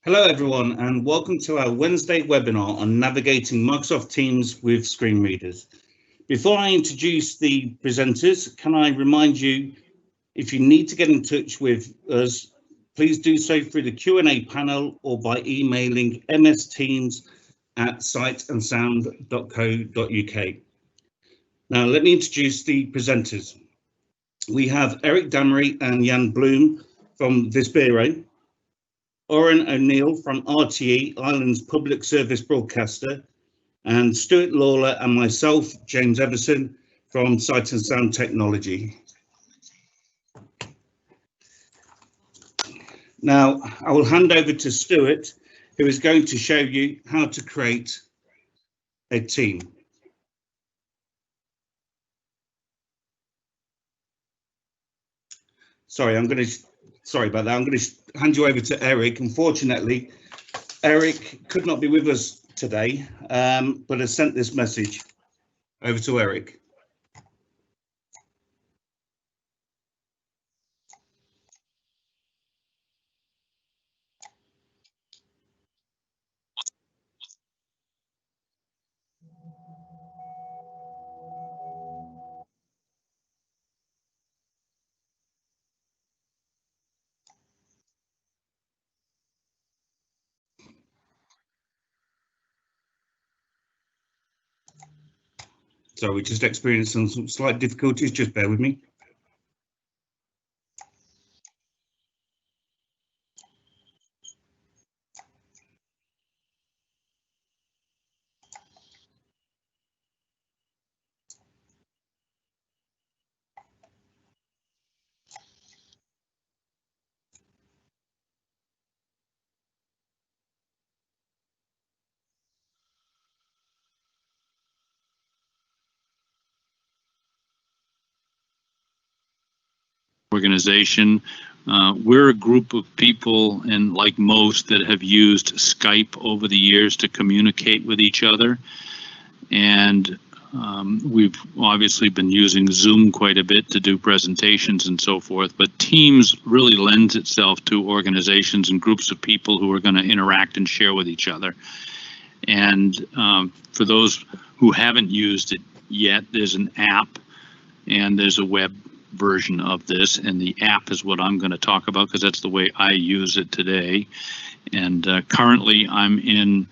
Hello everyone and welcome to our Wednesday webinar on navigating Microsoft Teams with screen readers. Before I introduce the presenters, can I remind you, if you need to get in touch with us, please do so through the Q&A panel or by emailing msteams@sightandsound.co.uk. Now let me introduce the presenters. We have Eric Damery and Jan Bloom from Vispero, Oren O'Neill from RTE, Ireland's public service broadcaster, and Stuart Lawler and myself, James Everson, from Sight and Sound Technology. Now, I will hand over to Stuart, who is going to show you how to create a team. Sorry about that. I'm going to hand you over to Eric. Unfortunately, Eric could not be with us today, but has sent this message. Over to Eric. So we just experienced some slight difficulties, just bear with me. Organization. We're a group of people, and like most, that have used Skype over the years to communicate with each other. And we've obviously been using Zoom quite a bit to do presentations and so forth, but Teams really lends itself to organizations and groups of people who are going to interact and share with each other. And for those who haven't used it yet, there's an app and there's a web version of this, and the app is what I'm going to talk about because that's the way I use it today. And currently I'm in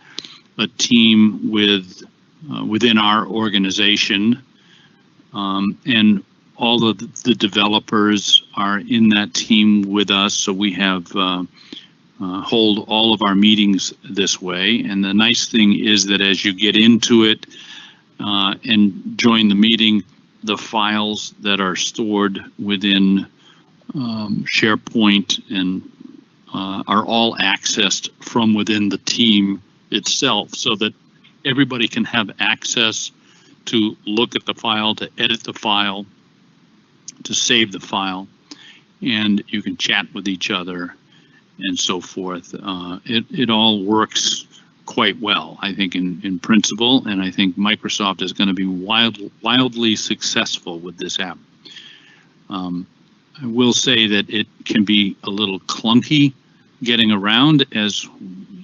a team with within our organization, and all of the developers are in that team with us, so we have hold all of our meetings this way. And the nice thing is that as you get into it and join the meeting, the files that are stored within SharePoint and are all accessed from within the team itself, so that everybody can have access to look at the file, to edit the file, to save the file, and you can chat with each other and so forth. It all works quite well, I think, in principle, and I think Microsoft is going to be wildly successful with this app. I will say that it can be a little clunky getting around, as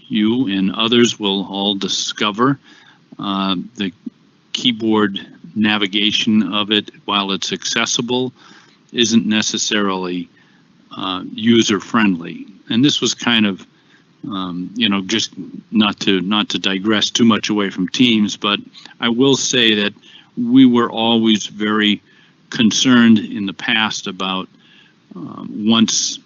you and others will all discover. The keyboard navigation of it, while it's accessible, isn't necessarily user-friendly. And this was kind of just not to digress too much away from Teams, but I will say that we were always very concerned in the past about once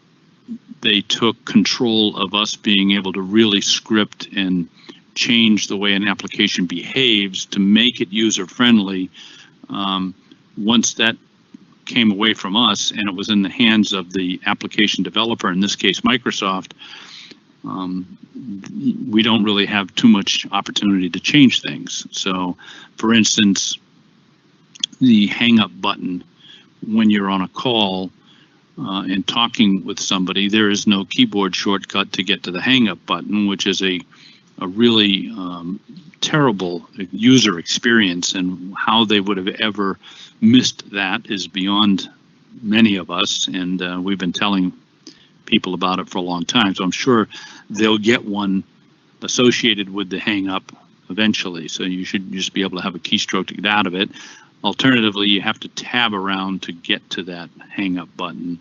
they took control of us being able to really script and change the way an application behaves to make it user-friendly. Once that came away from us and it was in the hands of the application developer, in this case Microsoft, we don't really have too much opportunity to change things. So, for instance, the hang up button when you're on a call and talking with somebody, there is no keyboard shortcut to get to the hang up button, which is a really terrible user experience, and how they would have ever missed that is beyond many of us. And we've been telling people about it for a long time. So I'm sure they'll get one associated with the hang up eventually. So you should just be able to have a keystroke to get out of it. Alternatively, you have to tab around to get to that hang up button,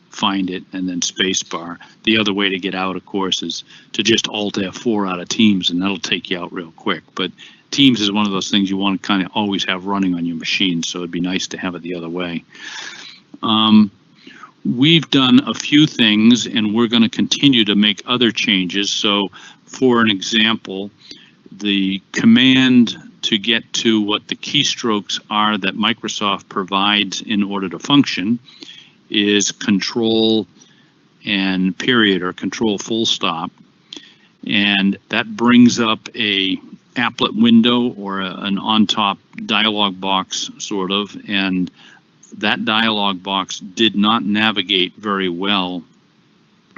find it, and then spacebar. The other way to get out, of course, is to just Alt F4 out of Teams, and that'll take you out real quick. But Teams is one of those things you want to kind of always have running on your machine, so it'd be nice to have it the other way. We've done a few things, and we're going to continue to make other changes. So, for an example, the command to get to what the keystrokes are that Microsoft provides in order to function is Control and period, or Control full stop, and that brings up a applet window or an on-top dialog box sort of, and that dialog box did not navigate very well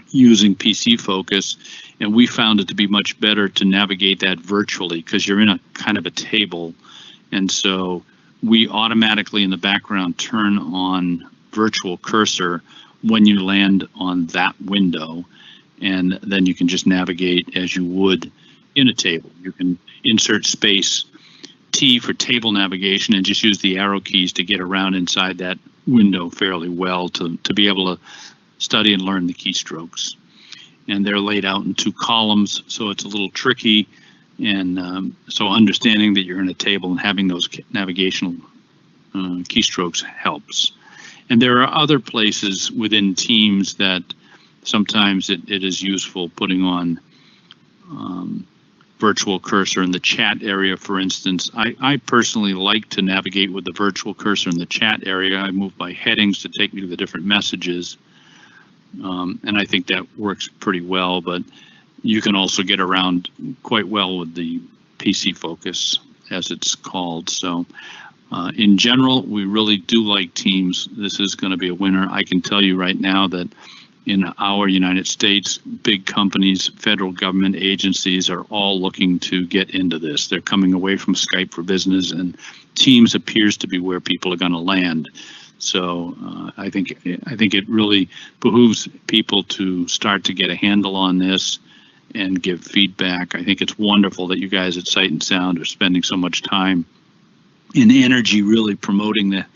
using PC Focus, and we found it to be much better to navigate that virtually because you're in a kind of a table, and so we automatically in the background turn on virtual cursor when you land on that window, and then you can just navigate as you would in a table. You can insert space T for table navigation and just use the arrow keys to get around inside that window fairly well to be able to study and learn the keystrokes. And they're laid out in 2 columns, so it's a little tricky. And so understanding that you're in a table and having those navigational keystrokes helps. And there are other places within Teams that sometimes it is useful putting on virtual cursor in the chat area, for instance. I personally like to navigate with the virtual cursor in the chat area. I move by headings to take me to the different messages. And I think that works pretty well, but you can also get around quite well with the PC Focus, as it's called. So in general, we really do like Teams. This is going to be a winner. I can tell you right now that in our United States, big companies, federal government agencies are all looking to get into this. They're coming away from Skype for Business, and Teams appears to be where people are going to land. So I think it really behooves people to start to get a handle on this and give feedback. I think it's wonderful that you guys at Sight and Sound are spending so much time and energy really promoting the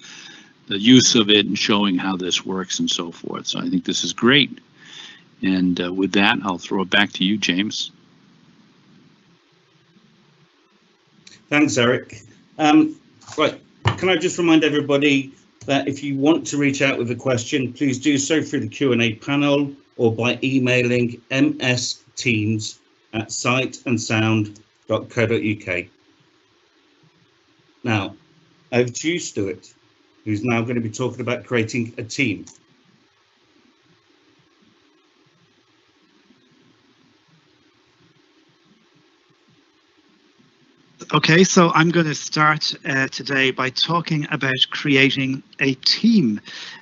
use of it and showing how this works and so forth. So I think this is great. And with that, I'll throw it back to you, James. Thanks, Eric. Right, can I just remind everybody that if you want to reach out with a question, please do so through the Q&A panel or by emailing msteams@sightandsound.co.uk. Now, over to you, Stuart, who's now going to be talking about creating a team. Okay, so I'm going to start today by talking about creating a team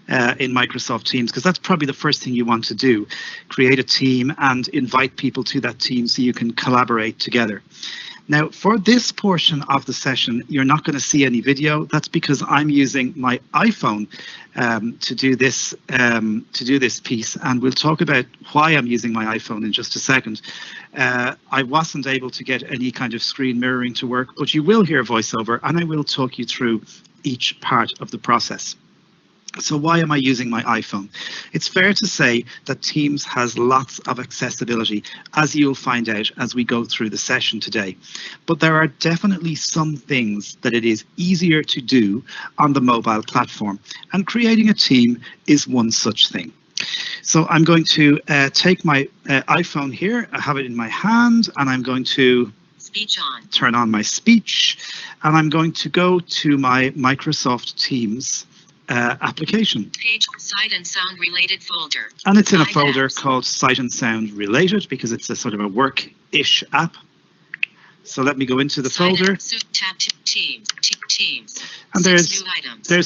in Microsoft Teams, because that's probably the first thing you want to do. Create a team and invite people to that team so you can collaborate together. Now, for this portion of the session, you're not going to see any video. That's because I'm using my iPhone to do this piece, and we'll talk about why I'm using my iPhone in just a second. I wasn't able to get any kind of screen mirroring to work, but you will hear voiceover, and I will talk you through each part of the process. So why am I using my iPhone? It's fair to say that Teams has lots of accessibility, as you'll find out as we go through the session today. But there are definitely some things that it is easier to do on the mobile platform, and creating a team is one such thing. So I'm going to take my iPhone here. I have it in my hand, and I'm going to turn on my speech, and I'm going to go to my Microsoft Teams application. Page Sight and Sound related folder. And it's in a folder called Sight and Sound Related because it's a sort of a work-ish app. So let me go into the folder. Tab Teams. And there's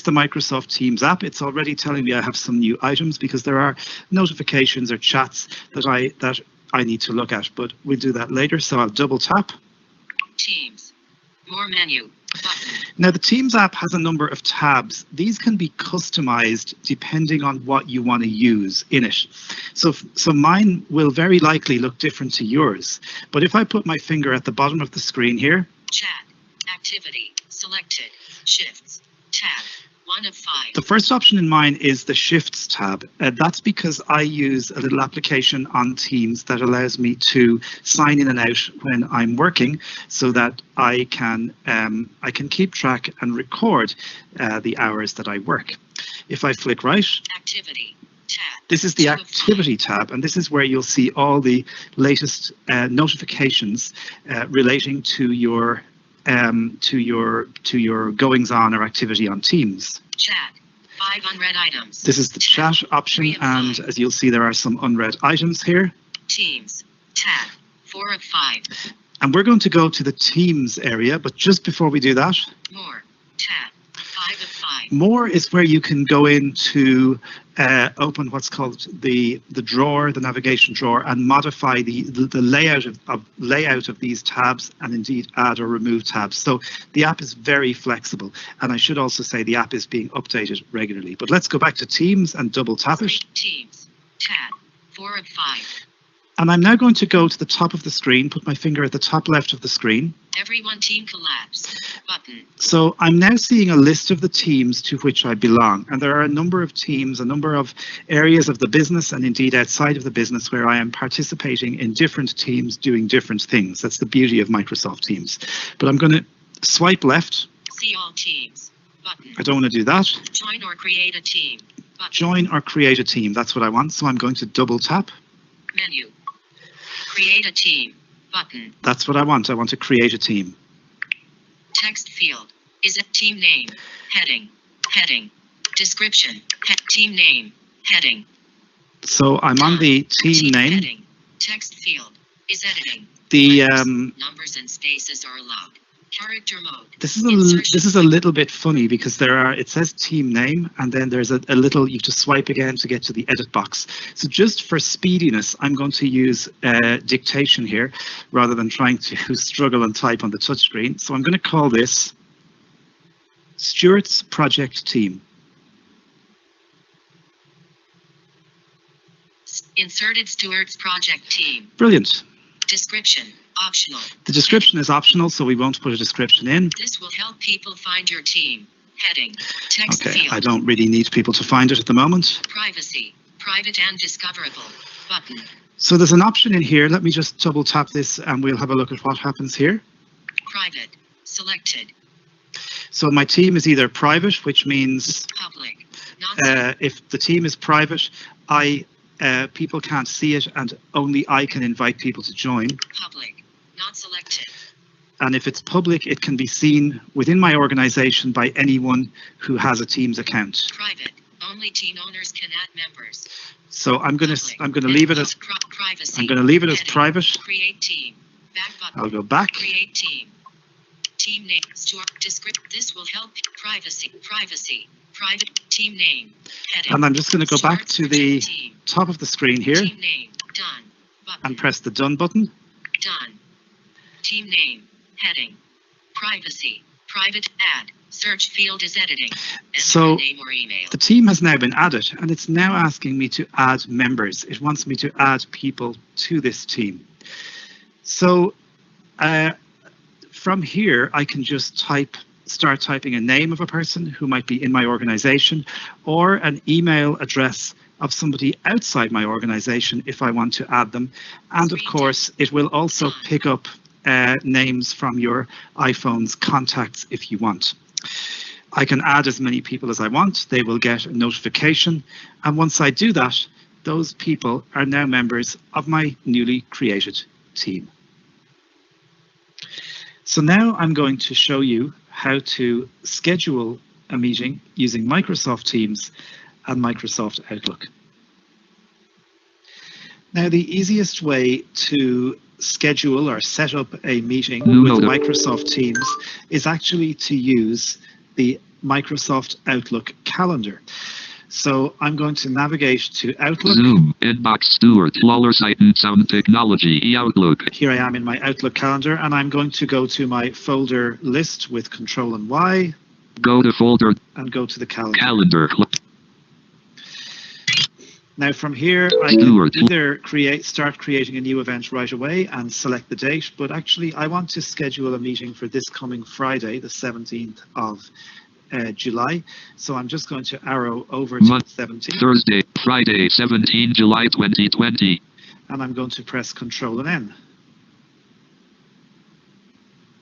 the Microsoft Teams app. It's already telling me I have some new items because there are notifications or chats that I need to look at, but we'll do that later. So I'll double tap. Teams. More menu. Button. Now, the Teams app has a number of tabs. These can be customized depending on what you want to use in it. So mine will very likely look different to yours. But if I put my finger at the bottom of the screen here, Chat. Activity. Selected. Shifts. Tab. 1 of 5. the first option in mine is the Shifts tab. That's because I use a little application on Teams that allows me to sign in and out when I'm working, so that I can keep track and record the hours that I work. If I flick right, Activity. Tab. this is the 2 of 5. Activity tab, and this is where you'll see all the latest notifications relating to your goings on or activity on Teams. Chat. 5 unread items. This is the chat option, 3 of 5. and as you'll see, there are some unread items here. Teams. Tab. 4 of 5. And we're going to go to the Teams area, but just before we do that, More. Tab. 5 of 5. more is where you can go in to open what's called the drawer, the navigation drawer, and modify the layout of these tabs, and indeed add or remove tabs. So the app is very flexible, and I should also say the app is being updated regularly. But let's go back to Teams and double tap it. Teams. Tab. 4 of 5. And I'm now going to go to the top of the screen, put my finger at the top left of the screen. Everyone team collapse. Button. So I'm now seeing a list of the teams to which I belong. And there are a number of teams, a number of areas of the business, and indeed outside of the business, where I am participating in different teams doing different things. That's the beauty of Microsoft Teams. But I'm going to swipe left. See all teams. Button. I don't want to do that. Join or create a team. Button. Join or create a team. That's what I want. So I'm going to double tap. Menu. Create a team. Button. That's what I want. I want to create a team. Text field. Is it team name? Heading. Heading. Description. Team name. Heading. So I'm on the team name. Heading. Text field. Is editing. The Numbers and spaces are allowed. Character mode. This is a little bit funny because it says team name, and then there's a little, you have to swipe again to get to the edit box. So just for speediness, I'm going to use dictation here rather than trying to struggle and type on the touchscreen. So I'm going to call this Stuart's Project Team. Inserted Stuart's project team. Brilliant. Description. Optional. The description is optional, so we won't put a description in. This will help people find your team. Heading. Text Okay, field. I don't really need people to find it at the moment. Privacy. Private and discoverable. Button. So there's an option in here. Let me just double tap this and we'll have a look at what happens here. Private. Selected. So my team is either private, which means Public. Not if the team is private, people can't see it and only I can invite people to join. public. Not selected. And if it's public, it can be seen within my organization by anyone who has a Teams account. Private. Only team owners can add members. So I'm going Public. to leave it as Privacy. I'm going to leave it as Heading. private. Create team. Back button. I'll go back. Create team. Team name. This will help. Privacy. Privacy. Private. Team name. Heading. And I'm just going to go back Stuart's to the project team. top of the screen here Team name. Done. Button. and press the done button. Done. Team name. Heading. Privacy. Private. Add. Search field is editing. Enter So, a name or email. The team has now been added and it's now asking me to add members. It wants me to add people to this team. So from here, I can just start typing a name of a person who might be in my organization or an email address of somebody outside my organization if I want to add them. And of course, it will also pick up names from your iPhone's contacts if you want. I can add as many people as I want. They will get a notification. And once I do that, those people are now members of my newly created team. So now I'm going to show you how to schedule a meeting using Microsoft Teams and Microsoft Outlook. Now, the easiest way to schedule or set up a meeting with Microsoft Teams is actually to use the Microsoft Outlook calendar. So I'm going to navigate to Outlook. Zoom, inbox, Stewart, Lawler, site and sound technology, Outlook. Here I am in my Outlook calendar, and I'm going to go to my folder list with Control and Y Go to folder, and go to the calendar. calendar, Now from here, I can Stewart. either start creating a new event right away and select the date, but actually I want to schedule a meeting for this coming Friday, the 17th of July. So I'm just going to arrow over to Mon- 17th, Thursday, Friday, 17 July 2020. and I'm going to press Control and N.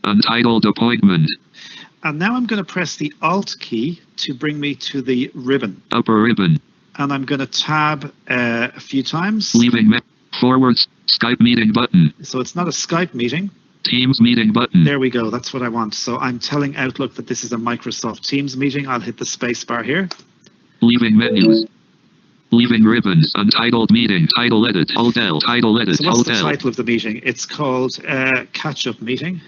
Untitled appointment, And now I'm going to press the Alt key to bring me to the ribbon. upper ribbon, And I'm going to tab a few times. leaving forwards, Skype meeting button, So it's not a Skype meeting. Teams meeting button, There we go. That's what I want. So I'm telling Outlook that this is a Microsoft Teams meeting. I'll hit the space bar here. leaving menus, leaving ribbons, untitled meeting, title edit, Alt L, title edit, So what's Alt the L, title of the meeting? It's called Catch-Up Meeting.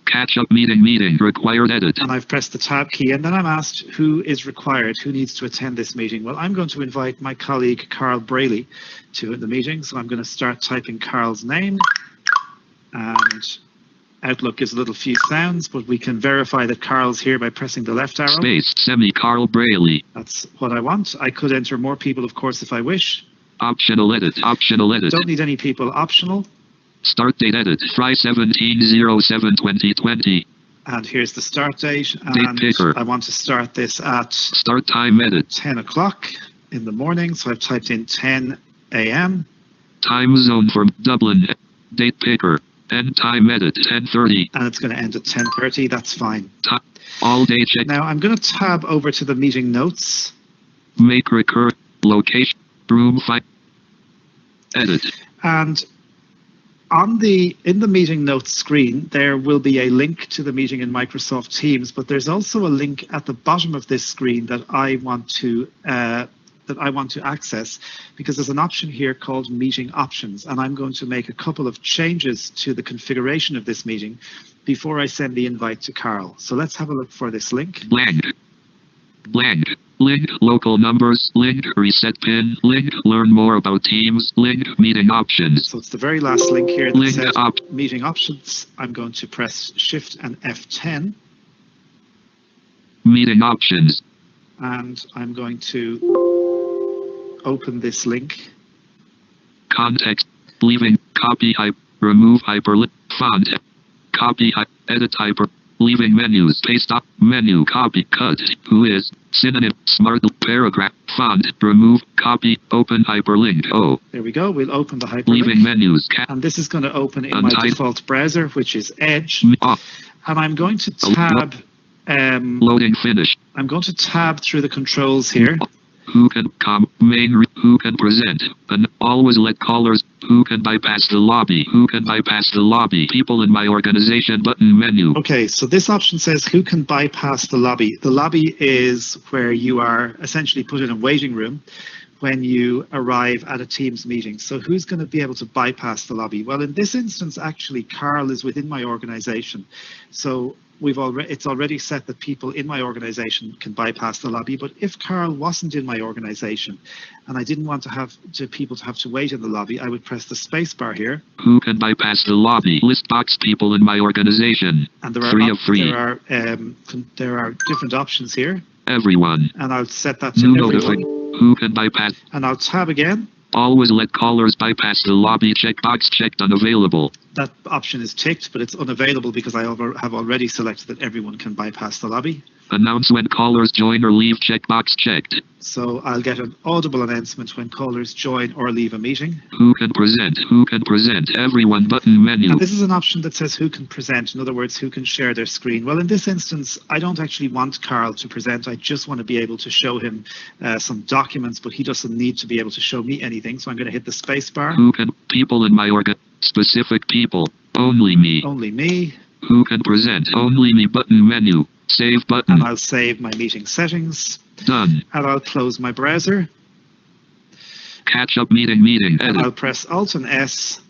catch up meeting, required edit, And I've pressed the tab key, and then I'm asked who is required, who needs to attend this meeting. Well, I'm going to invite my colleague Carl Brayley to the meeting. So I'm going to start typing Carl's name, and Outlook gives a little few sounds, but we can verify that Carl's here by pressing the left arrow. space, Carl Brayley, That's what I want. I could enter more people, of course, if I wish. optional edit, Don't need any people. Optional. start date edit, Friday 17/07/2020, And here's the start date. Date And picker. I want to start this at start time edit, 10 o'clock in the morning. So I've typed in 10 a.m. time zone from Dublin, date picker, end time edit, 10:30, and it's going to end at 10:30. That's fine. all day check, Now I'm going to tab over to the meeting notes. make recur, location, room 5, edit, And in the meeting notes screen, there will be a link to the meeting in Microsoft Teams, but there's also a link at the bottom of this screen that I want to access, because there's an option here called Meeting Options, and I'm going to make a couple of changes to the configuration of this meeting before I send the invite to Carl. So let's have a look for this link. blank, link, local numbers, link, reset pin, link, learn more about Teams, link, meeting options, So it's the very last link here that link, says up, Meeting Options. I'm going to press Shift and F10, meeting options, and I'm going to open this link. context, leaving, copy, remove hyperlink, font, copy, edit, leaving menus, paste up, menu, copy, cut, who is, synonym, smart, paragraph, font, remove, copy, open hyperlink, There we go. We'll open the leaving hyperlink. menus, And this is going to open in my Untitled. default browser, which is Edge. off, And I'm going to tab. loading, finish, I'm going to tab through the controls here. who can come, who can present, and always let callers, who can bypass the lobby, people in my organization button menu, Okay, so this option says who can bypass the lobby. The lobby is where you are essentially put in a waiting room when you arrive at a Teams meeting. So who's going to be able to bypass the lobby? Well, in this instance, actually, Carl is within my organization. So it's already set that people in my organization can bypass the lobby. But if Carl wasn't in my organization and I didn't want people to have to wait in the lobby, I would press the space bar here. who can bypass the lobby, list box people in my organization, And there are different options here. everyone, And I'll set that to new everyone. notification, who can bypass, And I'll tab again. always let callers bypass the lobby, checkbox checked, unavailable, That option is ticked, but it's unavailable because I have already selected that everyone can bypass the lobby. announce when callers join or leave, checkbox checked, So I'll get an audible announcement when callers join or leave a meeting. who can present, everyone button menu, And this is an option that says who can present, in other words, who can share their screen. Well, in this instance, I don't actually want Carl to present. I just want to be able to show him some documents, but he doesn't need to be able to show me anything. So I'm going to hit the space bar. who can, people in my specific people, only me, Only me. who can present, only me button menu, save button, And I'll save my meeting settings. done, And I'll close my browser. catch up meeting, And I'll edit, press Alt and S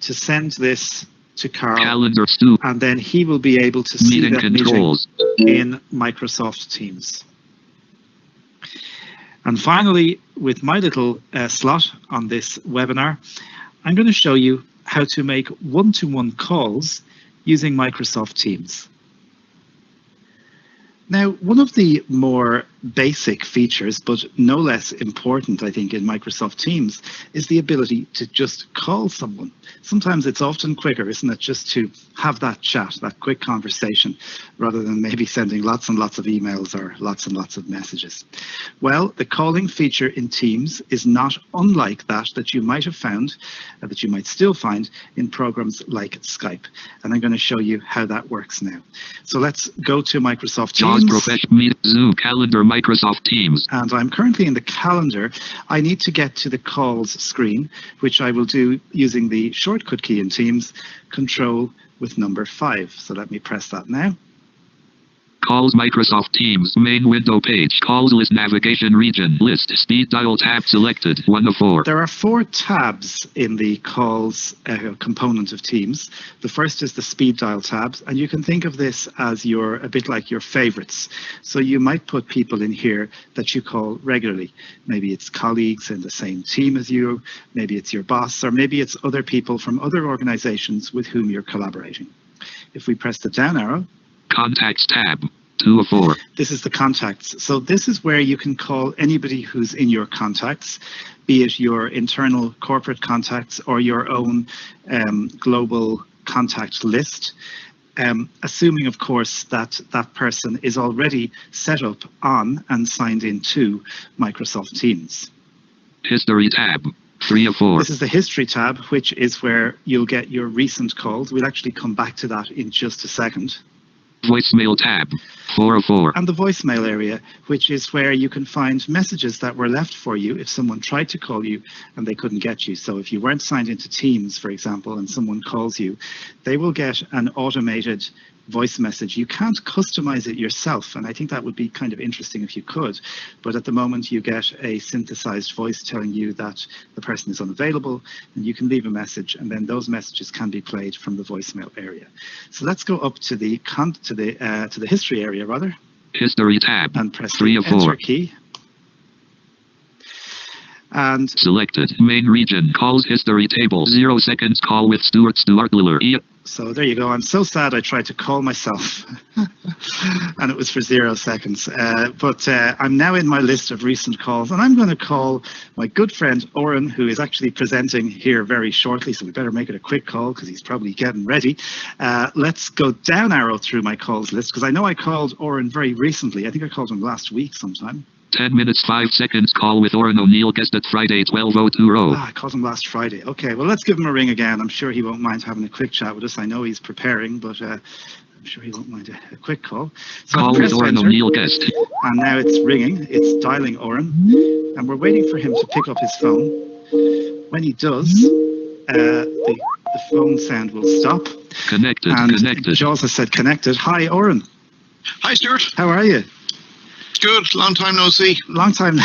to send this to Carl. calendar, Stu, And then he will be able to see meeting that meeting controls, in Microsoft Teams. And finally, with my little slot on this webinar, I'm going to show you how to make one-to-one calls using Microsoft Teams. Now, one of the more basic features, but no less important, I think, in Microsoft Teams is the ability to just call someone. Sometimes it's often quicker, isn't it, just to have that chat, that quick conversation, rather than maybe sending lots and lots of emails or lots and lots of messages. Well, the calling feature in Teams is not unlike that you might have found, that you might still find in programs like Skype. And I'm going to show you how that works now. So let's go to Microsoft Teams. Zoom, Calendar, Microsoft Teams. And I'm currently in the calendar. I need to get to the calls screen, which I will do using the shortcut key in Teams, Control with number 5. So let me press that now. Calls, Microsoft Teams, main window page, calls list, navigation region, list, speed dial tab selected, 1 of 4. There are 4 tabs in the calls component of Teams. The first is the speed dial tabs, and you can think of this as a bit like your favorites. So you might put people in here that you call regularly. Maybe it's colleagues in the same team as you, maybe it's your boss, or maybe it's other people from other organizations with whom you're collaborating. If we press the down arrow, Contacts tab, 2 of 4. This is the contacts. So this is where you can call anybody who's in your contacts, be it your internal corporate contacts or your own global contact list, assuming, of course, that that person is already set up on and signed into Microsoft Teams. History tab, 3 of 4. This is the history tab, which is where you'll get your recent calls. We'll actually come back to that in just a second. Voicemail tab, 4 of 4. And the voicemail area, which is where you can find messages that were left for you if someone tried to call you and they couldn't get you. So if you weren't signed into Teams, for example, and someone calls you, they will get an automated voice message. You can't customize it yourself, and I think that would be kind of interesting if you could, but at the moment you get a synthesized voice telling you that the person is unavailable, and you can leave a message, and then those messages can be played from the voicemail area. So let's go up to the history area, rather. History tab, and press 3 the of 4. enter key. And selected main region, calls history table, 0 seconds, call with Stuart Liller. So there you go. I'm so sad I tried to call myself and it was for 0 seconds. But I'm now in my list of recent calls, and I'm going to call my good friend Oren, who is actually presenting here very shortly. So we better make it a quick call because he's probably getting ready. Let's go down arrow through my calls list, because I know I called Oren very recently. I think I called him last week sometime. 10 minutes, 5 seconds, call with Oren O'Neill, guest at Friday, 12:02. I called him last Friday. Okay, well, let's give him a ring again. I'm sure he won't mind having a quick chat with us. I know he's preparing, but I'm sure he won't mind a quick call. So call with Oren O'Neill, guest. And now it's ringing. It's dialing Oren, and we're waiting for him to pick up his phone. When he does, the phone sound will stop. Connected, and connected. Jaws has said connected. Hi, Oren. Hi, Stuart. How are you? Good. Long time no see. Long time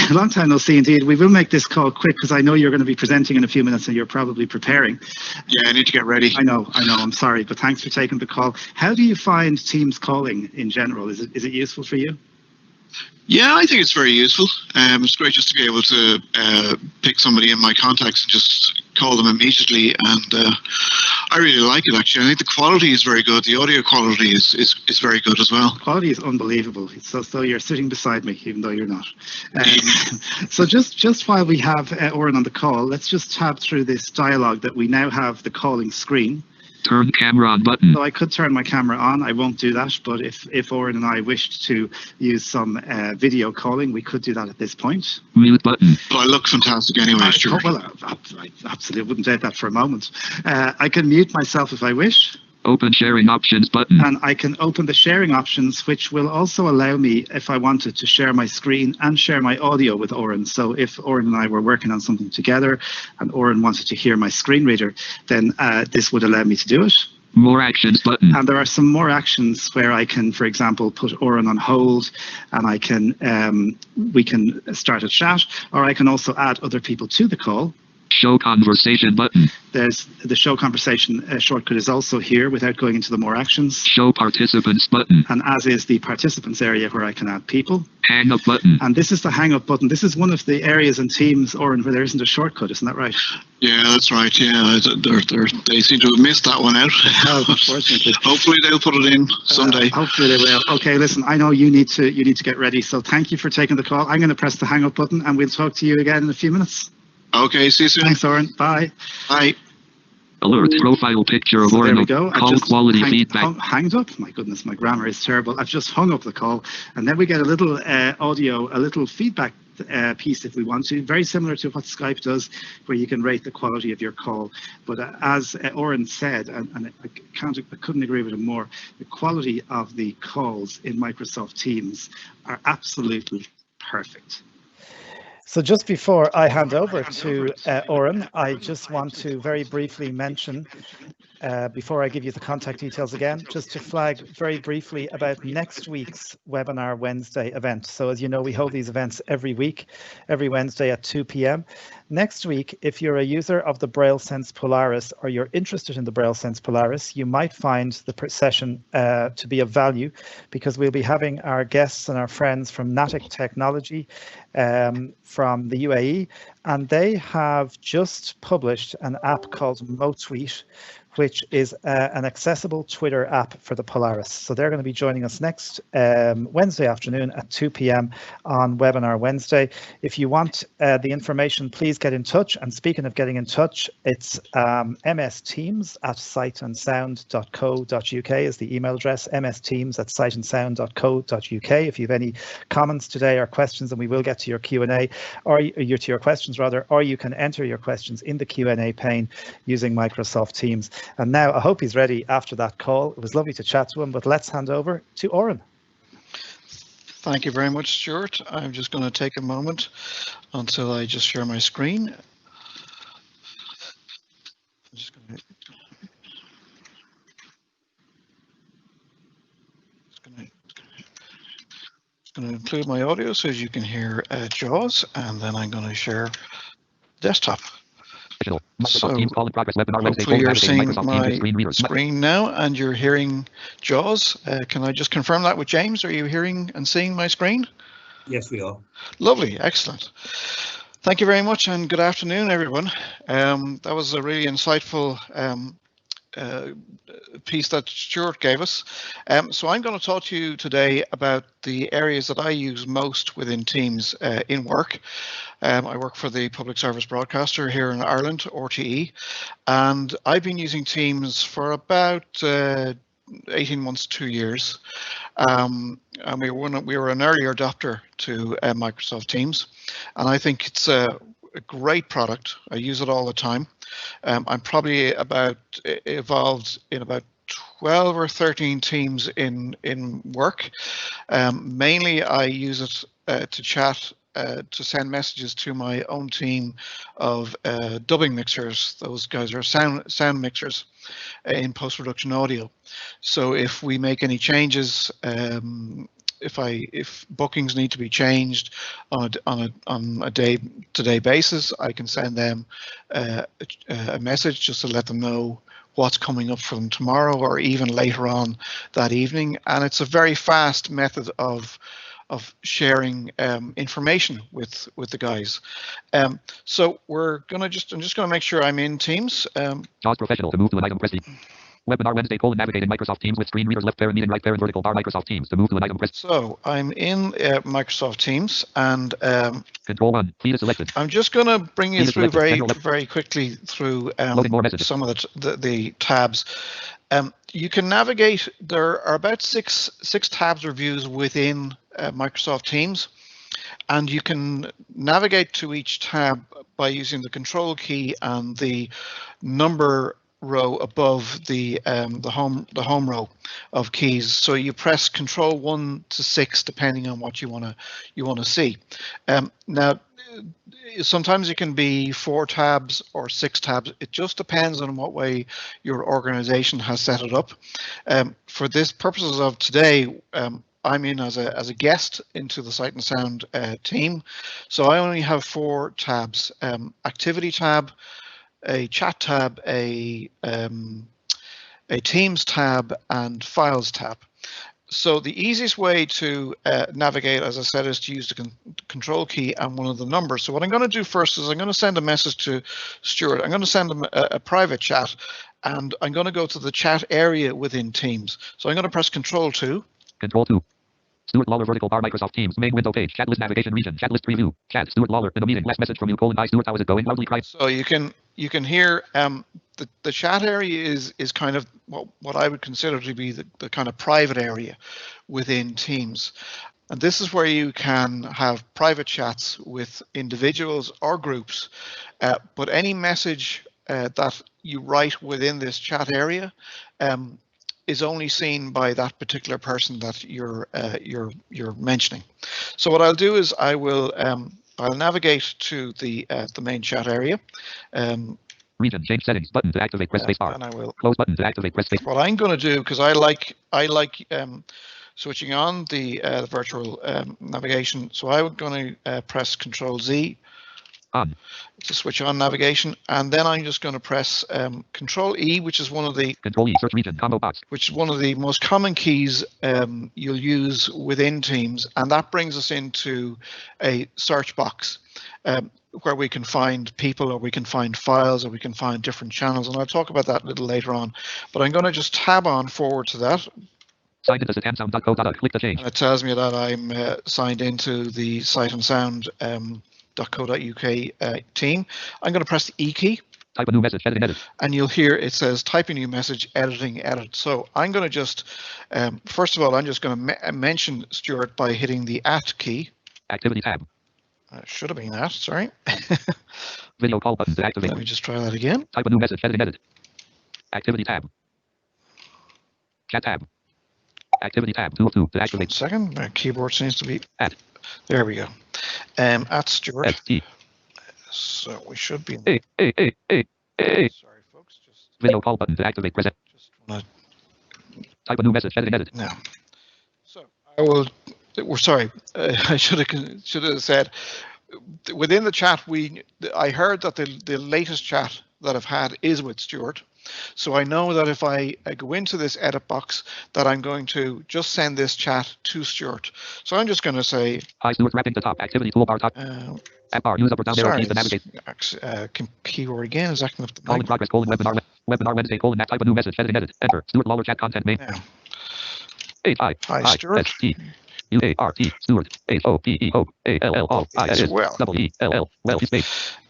no see indeed. We will make this call quick because I know you're going to be presenting in a few minutes and you're probably preparing. Yeah, I need to get ready. I know. I'm sorry, but thanks for taking the call. How do you find Teams calling in general? Is it useful for you? Yeah, I think it's very useful. It's great just to be able to pick somebody in my contacts and just call them immediately. And I really like it, actually. I think the quality is very good. The audio quality is very good as well. Quality is unbelievable. It's as though you're sitting beside me, even though you're not. So just while we have Oren on the call, let's just tab through this dialogue that we now have the calling screen. Turn camera on button. So I could turn my camera on. I won't do that, but if Oren and I wished to use some video calling, we could do that at this point. Mute button. But I look fantastic anyway, Stuart. Well, I absolutely wouldn't doubt that for a moment. I can mute myself if I wish. Open sharing options button. And I can open the sharing options, which will also allow me, if I wanted, to share my screen and share my audio with Oren. So if Oren and I were working on something together and Oren wanted to hear my screen reader, then this would allow me to do it. More actions button. And there are some more actions where I can, for example, put Oren on hold, and I can we can start a chat, or I can also add other people to the call. Show conversation button. There's the show conversation shortcut is also here without going into the more actions. Show participants button. And as is the participants area where I can add people. Hang up button. And this is the hang up button. This is one of the areas in Teams, Oren, where there isn't a shortcut, isn't that right? Yeah, that's right. Yeah, they seem to have missed that one out. Oh, unfortunately. Hopefully they'll put it in someday. Hopefully they will. Okay, listen, I know you need to get ready. So thank you for taking the call. I'm going to press the hang up button and we'll talk to you again in a few minutes. Okay, see you soon. Thanks, Oren. Bye. Bye. Alert. Profile picture of So there Oren. we go. Call quality feedback. Hanged up. My goodness, my grammar is terrible. I've just hung up the call, and then we get a little audio, a little feedback piece if we want to, very similar to what Skype does, where you can rate the quality of your call. But as Oren said, and I couldn't agree with him more, the quality of the calls in Microsoft Teams are absolutely perfect. So just before I hand over to Oren, I just want to very briefly mention, before I give you the contact details again, just to flag very briefly about next week's Webinar Wednesday event. So as you know, we hold these events every week, every Wednesday at 2 p.m. Next week, if you're a user of the BrailleSense Polaris or you're interested in the BrailleSense Polaris, you might find the session to be of value, because we'll be having our guests and our friends from Natic Technology from the UAE, and they have just published an app called MoTweet, which is an accessible Twitter app for the Polaris. So they're going to be joining us next Wednesday afternoon at 2 p.m. on Webinar Wednesday. If you want the information, please get in touch. And speaking of getting in touch, it's msteams@sightandsound.co.uk is the email address, msteams@sightandsound.co.uk. If you have any comments today or questions, and we will get to your Q&A, or to your questions rather, or you can enter your questions in the Q&A pane using Microsoft Teams. And now I hope he's ready after that call. It was lovely to chat to him, but let's hand over to Oren. Thank you very much, Stuart. I'm just going to take a moment until I just share my screen. I'm just going to include my audio so as you can hear JAWS, and then I'm going to share desktop. So hopefully you're seeing my screen now and you're hearing JAWS. Can I just confirm that with James? Are you hearing and seeing my screen? Yes, we are. Lovely, excellent. Thank you very much and good afternoon, everyone. That was a really insightful piece that Stuart gave us. So I'm going to talk to you today about the areas that I use most within Teams in work. I work for the public service broadcaster here in Ireland, RTE, and I've been using Teams for about 18 months, 2 years. And we were an early adopter to Microsoft Teams, and I think it's a great product. I use it all the time. I'm probably involved in about 12 or 13 teams in work. Mainly I use it to chat, to send messages to my own team of dubbing mixers. Those guys are sound mixers in post-production audio. So if we make any changes, if bookings need to be changed on a day-to-day basis, I can send them a message just to let them know what's coming up for them tomorrow or even later on that evening. And it's a very fast method of sharing information with the guys. So I'm just gonna make sure I'm in Teams. JAWS Professional. To move to an item, press the Webinar Wednesday, navigate in Microsoft Teams with screen readers, left parent, median, right parent, vertical bar, Microsoft Teams. To move to an item, press. So I'm in Microsoft Teams, and Control 1, feed is selected. I'm just going to bring you through very quickly through some of the tabs. You can navigate. There are about six tabs or views within Microsoft Teams, and you can navigate to each tab by using the Control key and the number row above the home row of keys. So you press Control 1 to 6 depending on what you want to see. Now sometimes it can be 4 tabs or 6 tabs. It just depends on what way your organization has set it up. For this purposes of today, I'm in as a guest into the Sight and Sound team. So I only have 4 tabs: activity tab, a chat tab, a Teams tab, and files tab. So the easiest way to navigate, as I said, is to use the control key and one of the numbers. So what I'm going to do first is I'm going to send a message to Stuart. I'm going to send him a private chat, and I'm going to go to the chat area within Teams. So I'm going to press Control 2. Control 2. Stuart Lawler, vertical bar, Microsoft Teams, main window page, chat list, navigation region, chat list preview, chat, Stuart Lawler, in a meeting, last message from you, hi Stuart, how is it going, loudly cry. So you can hear the chat area is kind of what I would consider to be the kind of private area within Teams. And this is where you can have private chats with individuals or groups, but any message that you write within this chat area is only seen by that particular person that you're mentioning. So what I'll do is I'll navigate to the main chat area. Region, change settings, button to activate, press space bar. And I will Close button to activate, press space. What I'm going to do, because I like switching on the virtual navigation, so I'm going to press Control Z on to switch on navigation, and then I'm just going to press Control E, which is one of the Control E, search region combo box, which is one of the most common keys you'll use within Teams, and that brings us into a search box where we can find people, or we can find files, or we can find different channels, and I'll talk about that a little later on. But I'm going to just tab on forward to that. Signed into sightansound.co.uk. Click to change. And it tells me that I'm signed into the Sight and Sound .co.uk team. I'm going to press the E key. Type a new message, editing, edit. And you'll hear it says type a new message, editing, edit. So I'm going to just, first of all, I'm just going to mention Stuart by hitting the @ key. Activity tab. Should have been that, sorry. Video call button to activate. Let me just try that again. Type a new message, editing, edit. Activity tab. Chat tab. Activity tab, 2 of 2 to activate. 1 second, my keyboard seems to be. At. There we go. At Stuart. ST. So we should be. Sorry, folks. Just video call button to activate. Press it. Just want to type a new message, editing, edit. Now. So I will. We're sorry. I should have said within the chat. I heard that the latest chat that I've had is with Stuart. So I know that if I go into this edit box, that I'm going to just send this chat to Stuart. So I'm just going to say, hi Stuart, wrapping the top, activity toolbar top. App bar, use up or down arrow keys to navigate. Keyword again is acting up the call in progress, webinar Wednesday, type a new message, editing, edit, enter. Stuart Lawler chat content main. Hi Stuart. UART Stuart HOPEOALLISWELL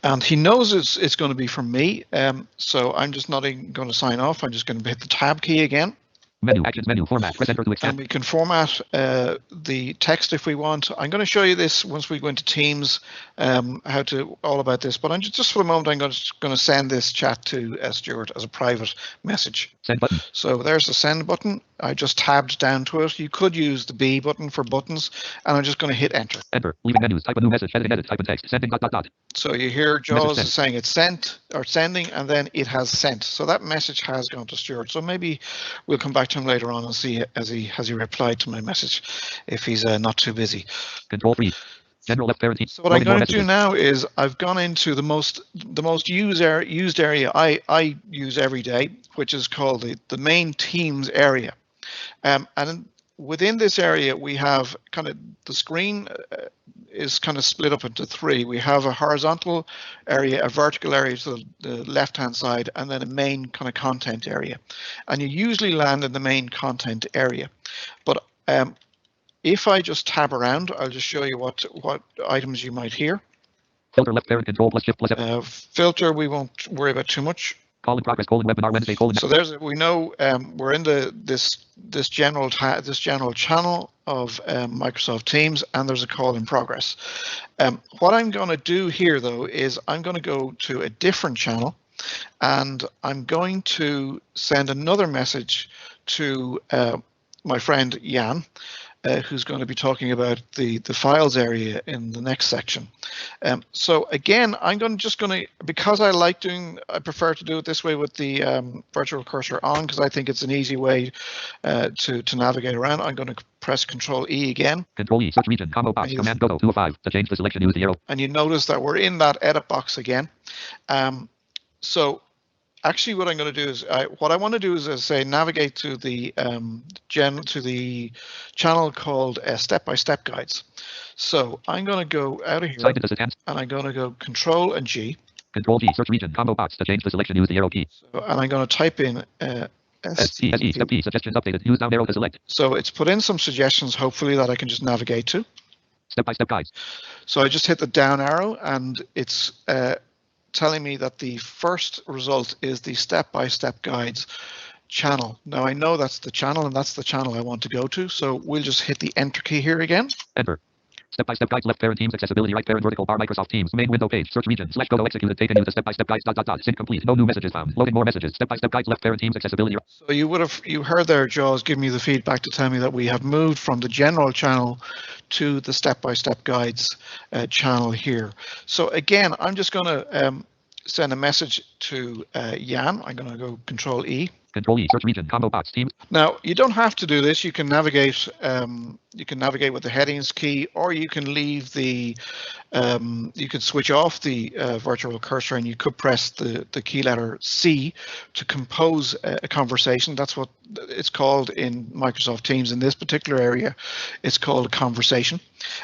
and he knows it's going to be from me, so I'm just not even going to sign off. I'm just going to hit the tab key again. Menu, actions menu, format, press enter to extend. And we can format the text if we want. I'm going to show you this once we go into Teams, how to all about this. But I'm just for the moment, I'm going to send this chat to Stuart as a private message. Send button. So there's the send button. I just tabbed down to it. You could use the B button for buttons, and I'm just going to hit enter. Enter. Leaving menus. Type a new message. Editing, edit. Type in text. Sending. ... So you hear Jaws is saying it's sent or sending, and then it has sent. So that message has gone to Stuart. So maybe we'll come back to him later on and see has he replied to my message if he's not too busy. Control 3. General left parenting. So what I'm going to do now is I've gone into the most used area I use every day, which is called the main Teams area. And within this area, we have kind of the screen is kind of split up into 3. We have a horizontal area, a vertical area to the left-hand side, and then a main kind of content area. And you usually land in the main content area. But if I just tab around, I'll just show you what items you might hear. Filter left parent control plus shift plus F. Filter we won't worry about too much. Call in progress, webinar Wednesday, So we know we're in this general channel of Microsoft Teams, and there's a call in progress. What I'm going to do here though is I'm going to go to a different channel, and I'm going to send another message to my friend Jan. who's going to be talking about the files area in the next section. So again, I'm just going to, because I prefer to do it this way with the virtual cursor on, because I think it's an easy way to navigate around. I'm going to press Control E again. Control E, search region, combo box, command go 2 of 5 to change the selection, use the arrow. And you notice that we're in that edit box again. So actually, what I'm going to do is, what I want to do is say navigate to the channel called step-by-step guides. So I'm going to go out of here, and I'm going to go Control and G. Control G, search region, combo box to change the selection, use the arrow key. So, and I'm going to type in SE, step P, suggestions updated, use down arrow to select. So it's put in some suggestions, hopefully, that I can just navigate to. Step-by-step guides. So I just hit the down arrow, and it's telling me that the first result is the step-by-step guides channel. Now I know that's the channel, and that's the channel I want to go to. So we'll just hit the enter key here again. Enter. Step-by-step guides, left parent Teams, accessibility, right parent vertical bar, Microsoft Teams, main window page, search region, /go to executed, take and use the step-by-step guides, sync complete, no new messages found, loading more messages, step-by-step guides, left parent Teams, accessibility. So you heard there, Jaws, give me the feedback to tell me that we have moved from the general channel to the step-by-step guides channel here. So again, I'm just going to send a message to Jan. I'm going to go Control E. Control E, search region, combo box, Teams. Now you don't have to do this. You can navigate. You can navigate with the headings key, or you can leave the. You could switch off the virtual cursor, and you could press the key letter C to compose a conversation. That's what it's called in Microsoft Teams. In this particular area, it's called a conversation.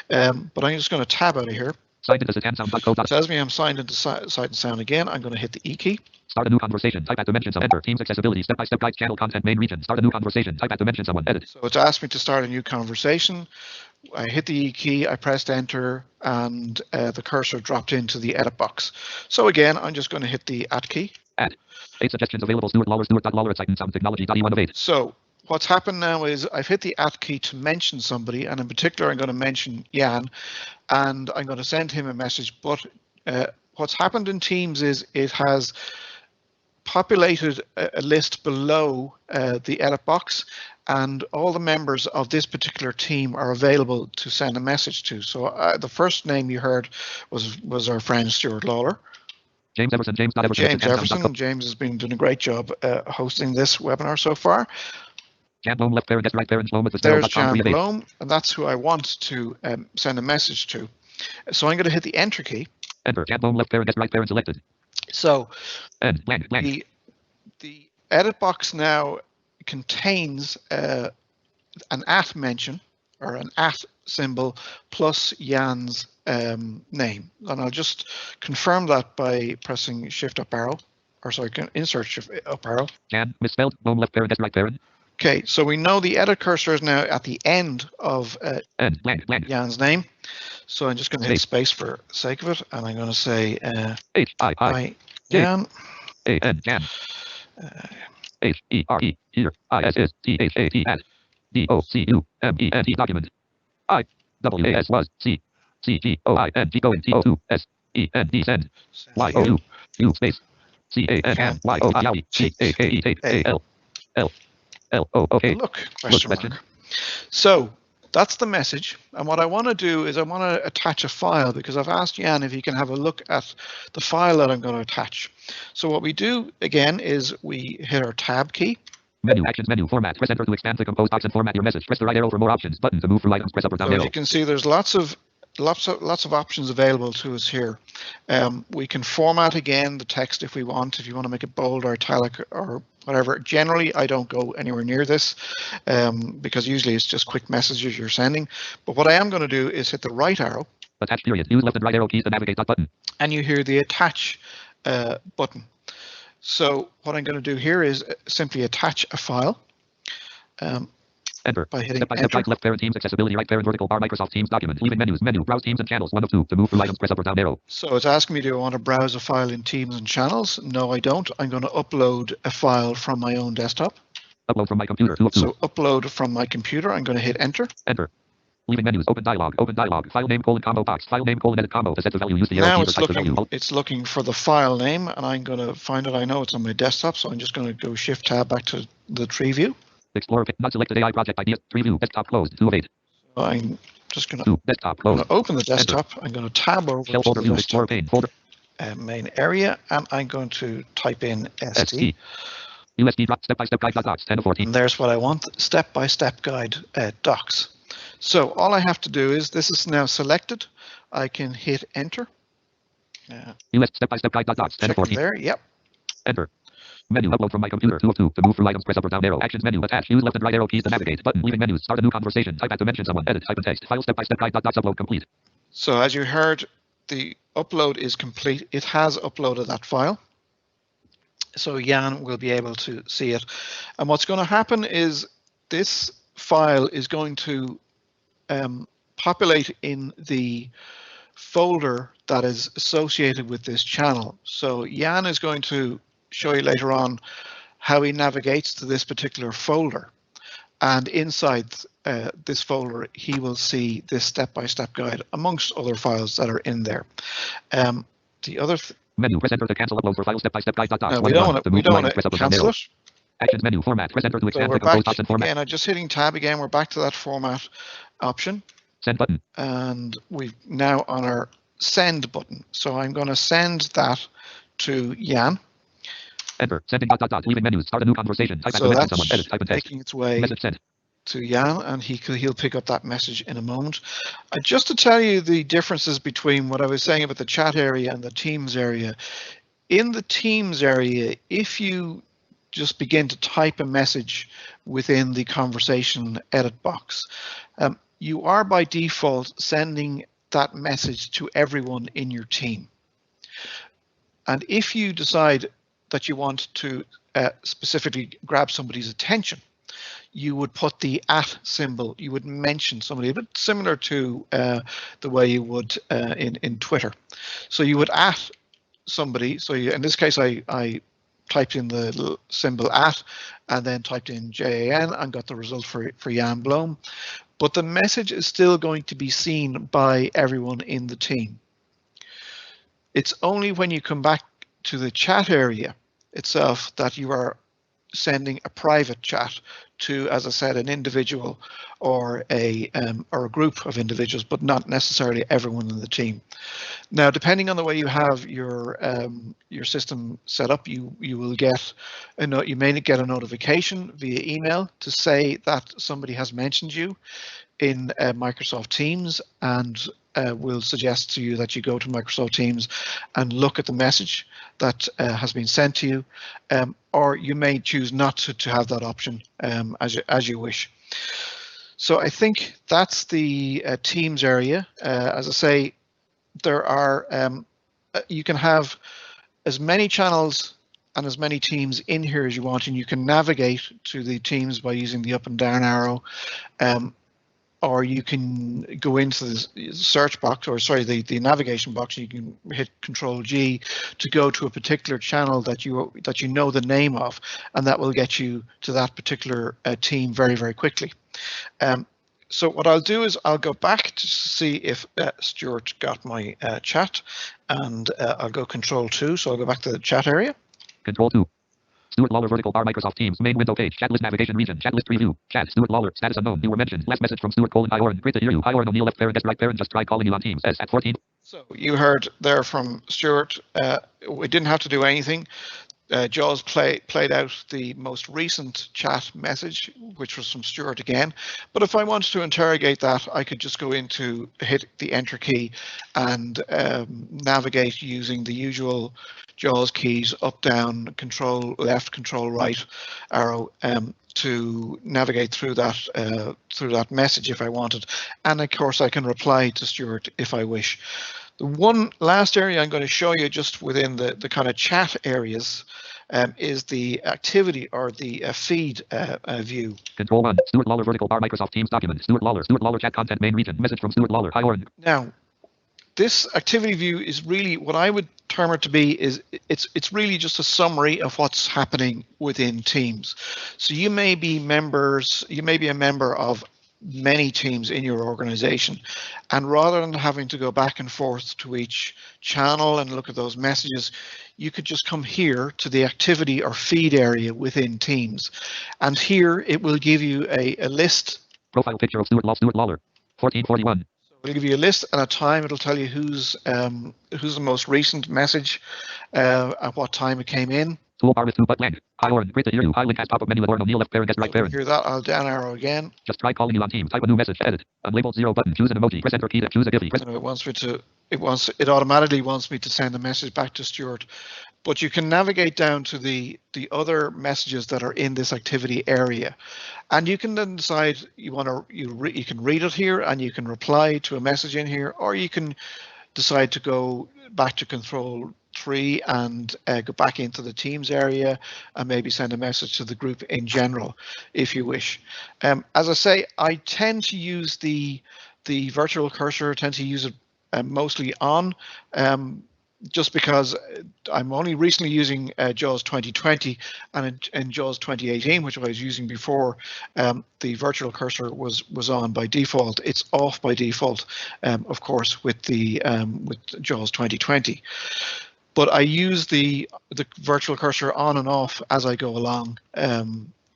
But I'm just going to tab out of here. Signed into Sight and Sound. It tells me I'm signed into Sight and Sound again. I'm going to hit the E key. Start a new conversation. Type at dimensions of enter. Teams accessibility. Step-by-step guide channel content main region. Start a new conversation. Type at dimensions of one. Edit. So it's asked me to start a new conversation. I hit the E key. I pressed enter, and the cursor dropped into the edit box. So again, I'm just going to hit the Add key. Add. 8 suggestions available. Stuart.Lawler at Sight and Sound Technology.E1 of 8. So what's happened now is I've hit the Add key to mention somebody, and in particular, I'm going to mention Jan, and I'm going to send him a message. But what's happened in Teams is it has populated a list below the edit box, and all the members of this particular team are available to send a message to. So the first name you heard was our friend Stuart Lawler. James Everson. James has been doing a great job hosting this webinar so far. Jan Blome, left parent, right parent, Blome, there's Jan Blome, and that's who I want to send a message to. So I'm going to hit the enter key. Enter. Jan Blome, left parent, right parent selected. So blank. The edit box now contains an @ mention, or an @ symbol, plus Jan's name. And I'll just confirm that by pressing Shift up arrow, or sorry, insert Shift up arrow. Jan, misspelled, Blome, left parent, right parent. Okay, so we know the edit cursor is now at the end of blank. Jan's name. So I'm just going to hit space for the sake of it, and I'm going to say H-I-I Jan. A-N, Jan. H-E-R-E, here, I-S-S-T-H-A-T, at D-O-C-U-M-E-N-T, document. I-W-A-S was, C-C-G-O-I-N-G, going, T-O-2, S-E-N-D, send, Y-O-U, U, space, C-A-N-Y-O-I-L-E, G-A-K-E, take, A-L, L, L-O-O-K. Look, question mark. So that's the message. And what I want to do is I want to attach a file, because I've asked Jan if he can have a look at the file that I'm going to attach. So what we do again is we hit our tab key. Menu, actions menu, format, press enter to expand the compose box and format your message. Press the right arrow for more options. Button to move through items, press up or down So arrow. as you can see, there's lots of options available to us here. We can format again the text if we want to make it bold or italic or whatever. Generally, I don't go anywhere near this because usually it's just quick messages you're sending. But what I am going to do is hit the right arrow. Attach period. Use left and right arrow keys to navigate that button. And you hear the attach button. So what I'm going to do here is simply attach a file. Enter. By hitting Step-by-step enter. guide, left parent Teams, accessibility, right parent vertical bar, Microsoft Teams document, leaving menus, menu, browse Teams and channels, 1 of 2. To move through items, press up or down arrow. So it's asking me, do I want to browse a file in Teams and channels? No, I don't. I'm going to upload a file from my own desktop. Upload from my computer, 2 of 2. So upload from my computer. I'm going to hit enter. Enter. Leaving menus, open dialog, file name, combo box, file name, edit combo, to set the value, use the arrow Now key to type the value. it's looking for the file name, and I'm going to find it. I know it's on my desktop, so I'm just going to go Shift Tab back to the tree view. Explorer, not selected AI project idea, tree view, desktop closed, 2 of 8. I'm just going to Two. Desktop. Close. open the desktop. I'm going to tab over Shell to folder the view. desktop Explorer pane. Folder. main area, and I'm going to type in ST. ST. USB drop. Step-by-step guide. Docs. 10 of 14. And there's what I want, step-by-step guide docs. So all I have to do is, this is now selected. I can hit enter. US step-by-step guide. Docs. 10 of 14. There, yep. Enter. Menu. Upload from my computer. 2 of 2. To move through items, press up or down arrow. Actions menu. Attach. Use left and right arrow keys to navigate. Button. Leaving menus. Start a new conversation. Type at to mention someone. Edit. Type in text. File step-by-step guide. Docs. Upload complete. So as you heard, the upload is complete. It has uploaded that file. So Jan will be able to see it. And what's going to happen is this file is going to populate in the folder that is associated with this channel. So Jan is going to show you later on how he navigates to this particular folder. And inside this folder, he will see this step-by-step guide amongst other files that are in there. The other menu. Press enter to cancel upload for file step-by-step guide. Docs. no, we don't want to cancel it. Actions menu. Format. Press enter to So expand we're the compose back option format. again. I'm just hitting tab again. We're back to that format option. Send button. And we've now on our send button. So I'm going to send that to Jan. Enter. Sending ... Leaving menus. Start a new conversation. Type So at that's someone. Edit. Type in text. making its way Message sent. to Jan, and he'll pick up that message in a moment. Just to tell you the differences between what I was saying about the chat area and the Teams area. In the Teams area, if you just begin to type a message within the conversation edit box, you are by default sending that message to everyone in your team. And if you decide that you want to specifically grab somebody's attention, you would put the @ symbol, you would mention somebody, a bit similar to the way you would in Twitter. So you would @ somebody, so in this case I typed in the little symbol @ and then typed in JAN and got the result for Jan Blom. But the message is still going to be seen by everyone in the team. It's only when you come back to the chat area itself that you are sending a private chat to, as I said, an individual or a group of individuals, but not necessarily everyone in the team. Now, depending on the way you have your system set up, you will get you may get a notification via email to say that somebody has mentioned you in Microsoft Teams, and will suggest to you that you go to Microsoft Teams and look at the message that has been sent to you, or you may choose not to have that option as you wish. So I think that's the Teams area. As I say, there are you can have as many channels and as many teams in here as you want, and you can navigate to the teams by using the up and down arrow. Or you can go into the search box, or sorry, the navigation box. You can hit Control-G to go to a particular channel that you know the name of, and that will get you to that particular team very, very quickly. So what I'll do is I'll go back to see if Stuart got my chat, and I'll go Control-2. So I'll go back to the chat area. Control-2. Stuart Lawler vertical bar Microsoft Teams main window page chat list navigation region chat list preview chat Stuart Lawler status unknown you were mentioned last message from Stuart : Hi Oren, great to hear you. Hi Oren, O'Neill left parent right parent just tried calling you on Teams S at 14. So you heard there from Stuart. We didn't have to do anything. Jaws played out the most recent chat message, which was from Stuart again. But if I wanted to interrogate that, I could just go into hit the enter key and navigate using the usual Jaws keys, up, down, control left, control right arrow, to navigate through that message if I wanted. And of course, I can reply to Stuart if I wish. The one last area I'm going to show you just within the kind of chat areas is the activity or the feed view. Control-1, Stuart Lawler vertical bar Microsoft Teams document, Stuart Lawler chat content main region, message from Stuart Lawler, hi Oren. Now, this activity view is really what I would term it to be is it's really just a summary of what's happening within Teams. So you may be a member of many teams in your organization, and rather than having to go back and forth to each channel and look at those messages, you could just come here to the activity or feed area within Teams, and here it will give you a list. Profile picture of Stuart Lawler. 1441. We'll give you a list and a time. It'll tell you who's the most recent message, at what time it came in. Toolbar with 2 but blank. Hi Oren, great to hear you. Hi link has pop-up menu. Lauren O'Neill left parent guest right You parent. hear that? I'll down arrow again. Just try calling you on Teams. Type a new message. Edit. Unlabeled 0 button. Choose an emoji. Press enter key to choose a Giphy. Press And it automatically wants me to send a message back to Stuart. But you can navigate down to the other messages that are in this activity area, and you can then decide you can read it here and you can reply to a message in here, or you can decide to go back to Control 3 and go back into the Teams area and maybe send a message to the group in general, if you wish. As I say, I tend to use the virtual cursor. I tend to use it mostly on. Just because I'm only recently using JAWS 2020, and in JAWS 2018, which I was using before, the virtual cursor was on by default. It's off by default, of course, with JAWS 2020. But I use the virtual cursor on and off as I go along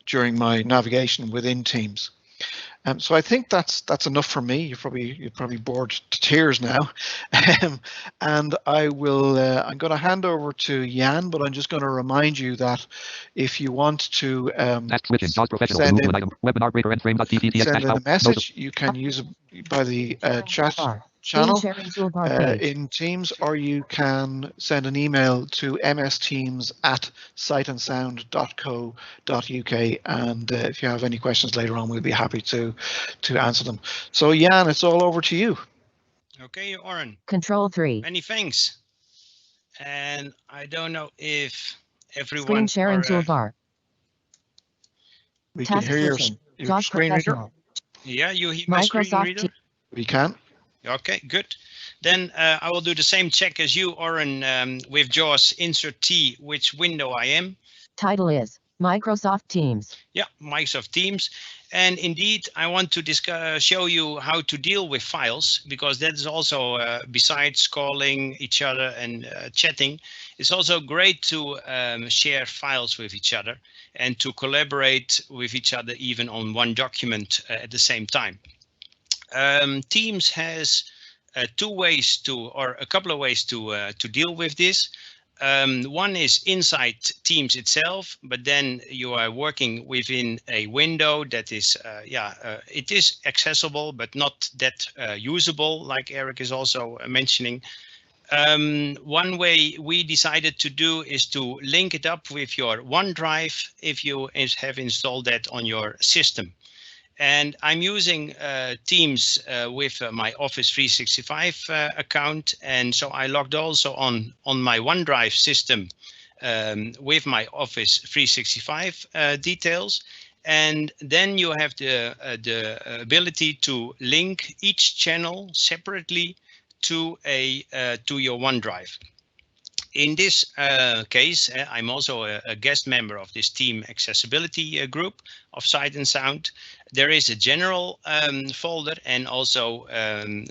during my navigation within Teams. So I think that's enough for me. You're probably bored to tears now, and I'm going to hand over to Jan. But I'm just going to remind you that if you want to send in a message, you can use it by the chat channel in Teams, or you can send an email to msteams@sightandsound.co.uk, and if you have any questions later on, we'll be happy to answer them. So Jan, it's all over to you. Okay, Oren. Control 3. Many thanks. And I don't know if everyone Screen sharing toolbar. We can hear your screen reader. Yeah, you hear my screen reader? We can. Okay, good. Then I will do the same check as you, Oren, with JAWS Insert T, which window I am. Title is Microsoft Teams. Yeah, Microsoft Teams. And indeed, I want to show you how to deal with files, because that is also, besides calling each other and chatting, it's also great to share files with each other and to collaborate with each other even on one document at the same time. Teams has a couple of ways to deal with this. One is inside Teams itself, but then you are working within a window that is, it is accessible, but not that usable, like Eric is also mentioning. One way we decided to do is to link it up with your OneDrive if you have installed that on your system. And I'm using Teams with my Office 365 account, and so I logged also on my OneDrive system with my Office 365 details. And then you have the ability to link each channel separately to your OneDrive. In this case, I'm also a guest member of this team accessibility group of Sight and Sound. There is a general folder, and also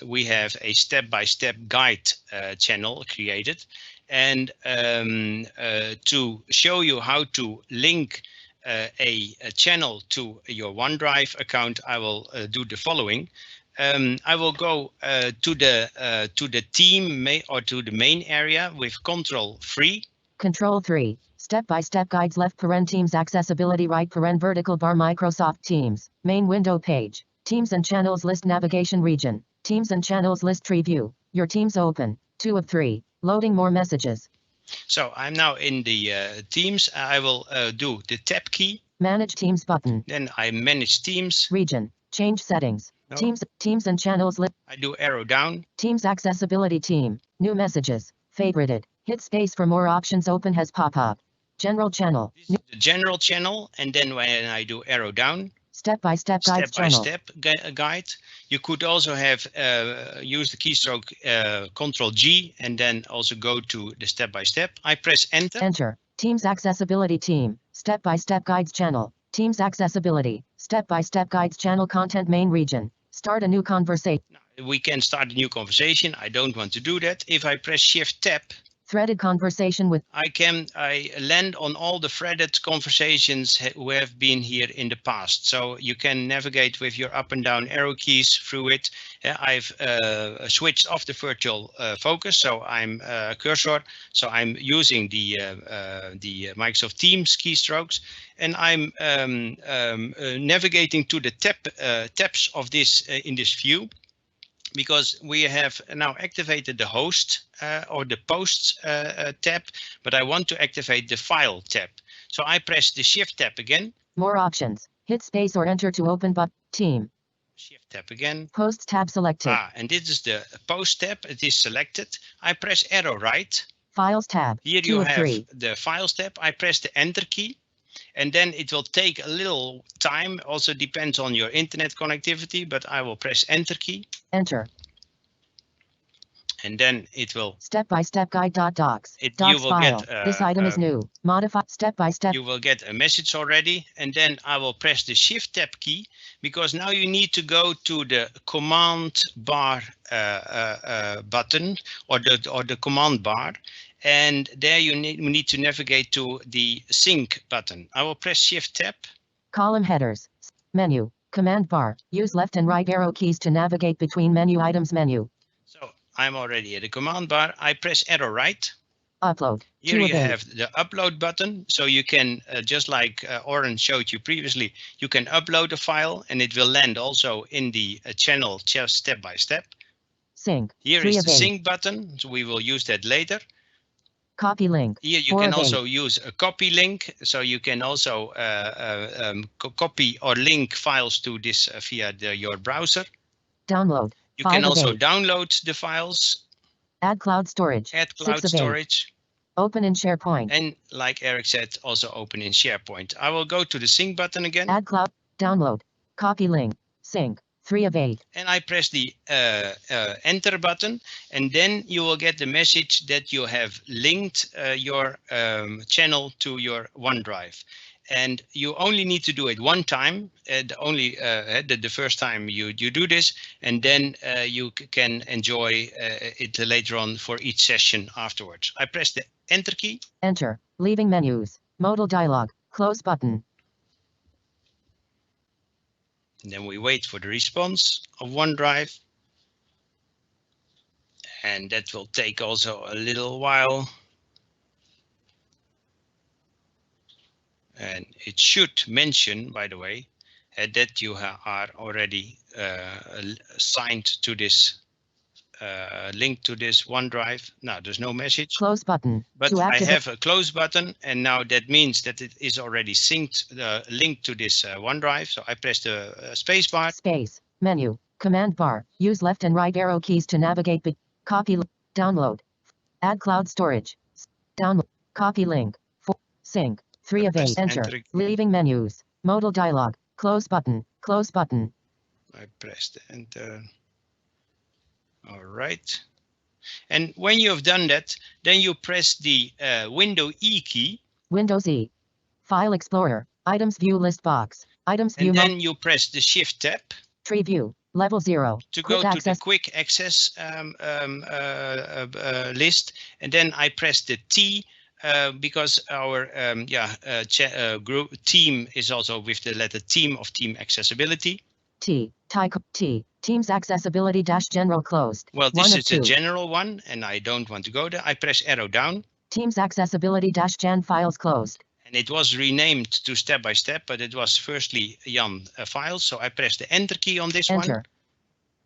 we have a step-by-step guide channel created. And to show you how to link a channel to your OneDrive account, I will do the following. I will go to the team or to the main area with Control 3. Control 3. Step-by-step guides left paren Teams accessibility right paren vertical bar Microsoft Teams. Main window page. Teams and channels list navigation region. Teams and channels list tree view. Your teams open. 2 of 3. Loading more messages. So I'm now in the Teams. I will do the tab key. Manage Teams button. Then I manage Teams. Region. Change settings. No. Teams and channels list. I do arrow down. Teams accessibility team. New messages. Favorited. Hit space for more options. Open has pop-up. General channel. This is the general channel, and then when I do arrow down. Step-by-step guide channel. Step-by-step guide. You could also have use the keystroke Control G, and then also go to the step-by-step. I press enter. Enter. Teams accessibility team. Step-by-step guides channel. Teams accessibility. Step-by-step guides channel content main region. Start a new conversation. We can start a new conversation. I don't want to do that. If I press Shift Tab. Threaded conversation with I land on all the threaded conversations who have been here in the past. So you can navigate with your up and down arrow keys through it. I've switched off the virtual focus, so I'm cursor. So I'm using the Microsoft Teams keystrokes, and I'm navigating to the tabs of this in this view, because we have now activated the host or the posts tab, but I want to activate the file tab. So I press the shift tab again. more options. Hit space or enter to open team. Shift tab again. Posts tab selected. And this is the post tab. It is selected. I press arrow right. Files tab. Here 2 you of have 3. the files tab. I press the enter key, and then it will take a little time. Also depends on your internet connectivity, but I will press enter key. Enter. And then it will Step-by-step guide.docs. Docs you will file. get This item is new. Modify step-by-step. You will get a message already, and then I will press the shift tab key, because now you need to go to the command bar button or the command bar, and there you need to navigate to the sync button. I will press shift tab. Column headers. Menu. Command bar. Use left and right arrow keys to navigate between menu items menu. So I'm already at the command bar. I press arrow right. Upload. Here you have the upload button. So you can, just like Oren showed you previously, you can upload a file and it will land also in the channel just step by step. Sync. Here is the sync button. So we will use that later. Copy link. Here you can also use a copy link. So you can also copy or link files to this via your browser. Download. You can also download the files. Add cloud storage. Add cloud storage. Open in SharePoint. And like Eric said, also open in SharePoint. I will go to the sync button again. Add cloud. Download. Copy link. Sync. 3 of 8. And I press the enter button, and then you will get the message that you have linked your channel to your OneDrive. And you only need to do it one time, the first time you do this, and then you can enjoy it later on for each session afterwards. I press the enter key. Enter. Leaving menus. Modal dialog. Close button. And then we wait for the response of OneDrive. And that will take also a little while. And it should mention, by the way, that you are already signed to this link to this OneDrive. Now there's no message. Close button. But I have a close button, and now that means that it is already synced, linked to this OneDrive. So I press the space bar. Space. Menu. Command bar. Use left and right arrow keys to navigate. Copy. Download. Add cloud storage. Download. Copy link. Sync. 3 of 8. Enter. Leaving menus. Modal dialog. Close button. Close button. I pressed enter. All right. And when you have done that, then you press the Window E key. Windows E. File Explorer. Items view list box. Items view. And then you press the Shift tab. Tree view. Level 0. To go to the quick access list. And then I press the T. Because our group team is also with the letter team of team accessibility. T. Teams accessibility -general closed. Well, this is a general one, and I don't want to go there. I press arrow down. Teams accessibility -gen files closed. And it was renamed to step by step, but it was firstly Jan files. So I press the enter key on this one.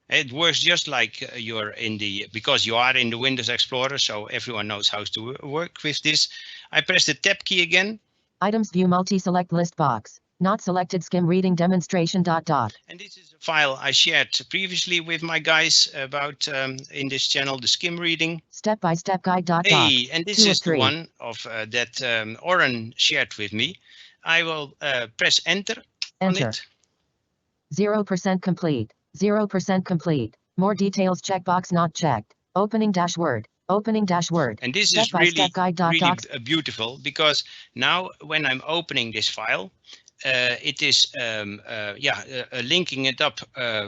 It works just like you're in the, because you are in the Windows Explorer, so everyone knows how to work with this. I press the tab key again. Items view multi-select list box. Not selected skim reading demonstration ... And this is a file I shared previously with my guys about in this channel, the skim reading. Step-by-step guide ... Hey, and this is the one of that Oren shared with me. I will press enter. Enter. On it. 0% complete. 0% complete. More details checkbox not checked. Opening -Word. Opening -Word. And this is really beautiful, because now when I'm opening this file, it is linking it up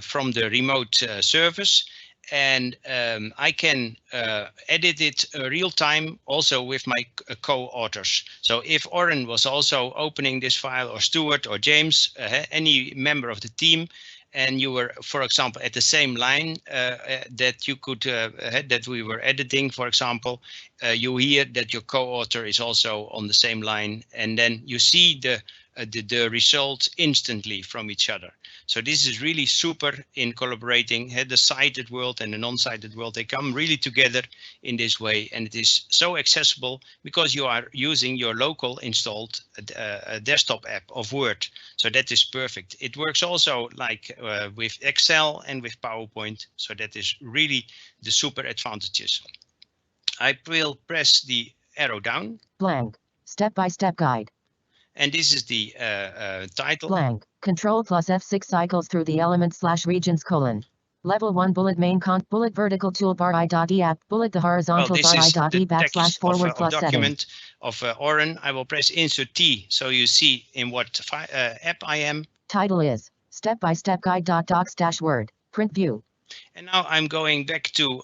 from the remote service, and I can edit it real time also with my co-authors. So if Oren was also opening this file, or Stuart or James, any member of the team, and you were, for example, at the same line that you could that we were editing, for example, you hear that your co-author is also on the same line, and then you see the results instantly from each other. So this is really super in collaborating. The sighted world and the non-sighted world, they come really together in this way, and it is so accessible because you are using your local installed desktop app of Word. So that is perfect. It works also like with Excel and with PowerPoint. So that is really the super advantages. I will press the arrow down. Blank. Step-by-step guide. And this is the title. Blank. Control plus F6 cycles through the elements / regions : level 1 bullet main bullet vertical toolbar I.E app bullet the horizontal bar I.E / forward plus document of Oren. I will press Insert T so you see in what app I am. Title is Step-by-step guide docs Word print view. And now I'm going back to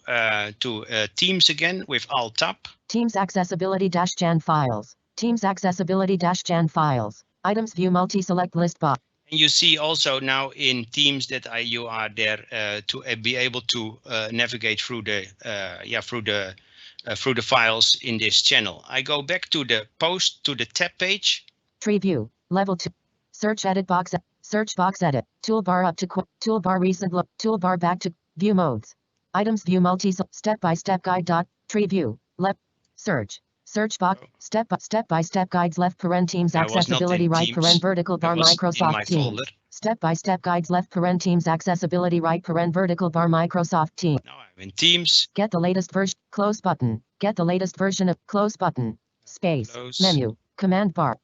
Teams again with Alt Tab. Teams accessibility - Jan files. Teams accessibility - Jan files. Items view multi-select list box. And you see also now in Teams that you are there to be able to navigate through the through the files in this channel. I go back to the post to the tab page. Tree view level 2. Search edit box. Search box edit. Toolbar up to toolbar recent look. Toolbar back to view modes. Items view multi step-by-step guide tree view left search. Search box step-by-step guides left Teams accessibility right vertical bar Microsoft Teams. Step-by-step guides left Teams accessibility right vertical bar Microsoft Teams. Now I'm in Teams. Get the latest version. Close button. Get the latest version of close button. Space. Close. Menu. Command bar.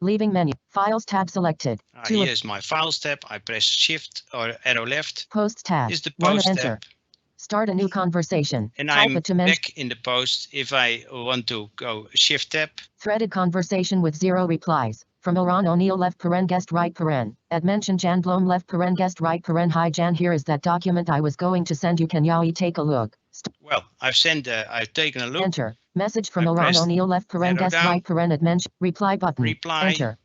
Leaving menu. Files tab selected. Here's my Files tab. I press Shift or arrow left. Posts tab. Is the Post tab. Enter. Start a new conversation. And Type I'm it to back in the post. If I want to go Shift tab. Threaded conversation with 0 replies. From Oran O'Neill left guest right . At mention Jan Blom left guest right . Hi Jan, here is that document I was going to send you. Can you take a look? Well, I've taken a look. Enter. Message from Oran O'Neill left guest right . At mention reply button. Reply. Enter.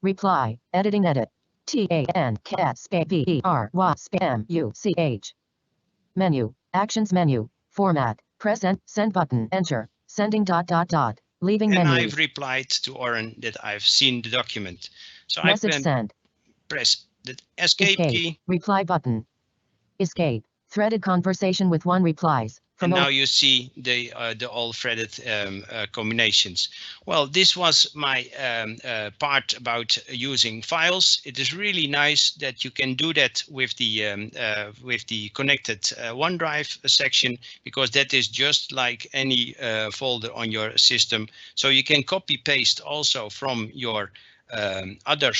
Reply. Editing edit. TANKSPERY Menu. Actions menu. Format. Press send button. Enter. Sending ... Leaving and menu. I've replied to Oren that I've seen the document. So Message I can send. press the escape key. Reply button. Escape. Threaded conversation with 1 replies. And now you see the all threaded combinations. Well, this was my part about using files. It is really nice that you can do that with the connected OneDrive section, because that is just like any folder on your system. So you can copy paste also from your other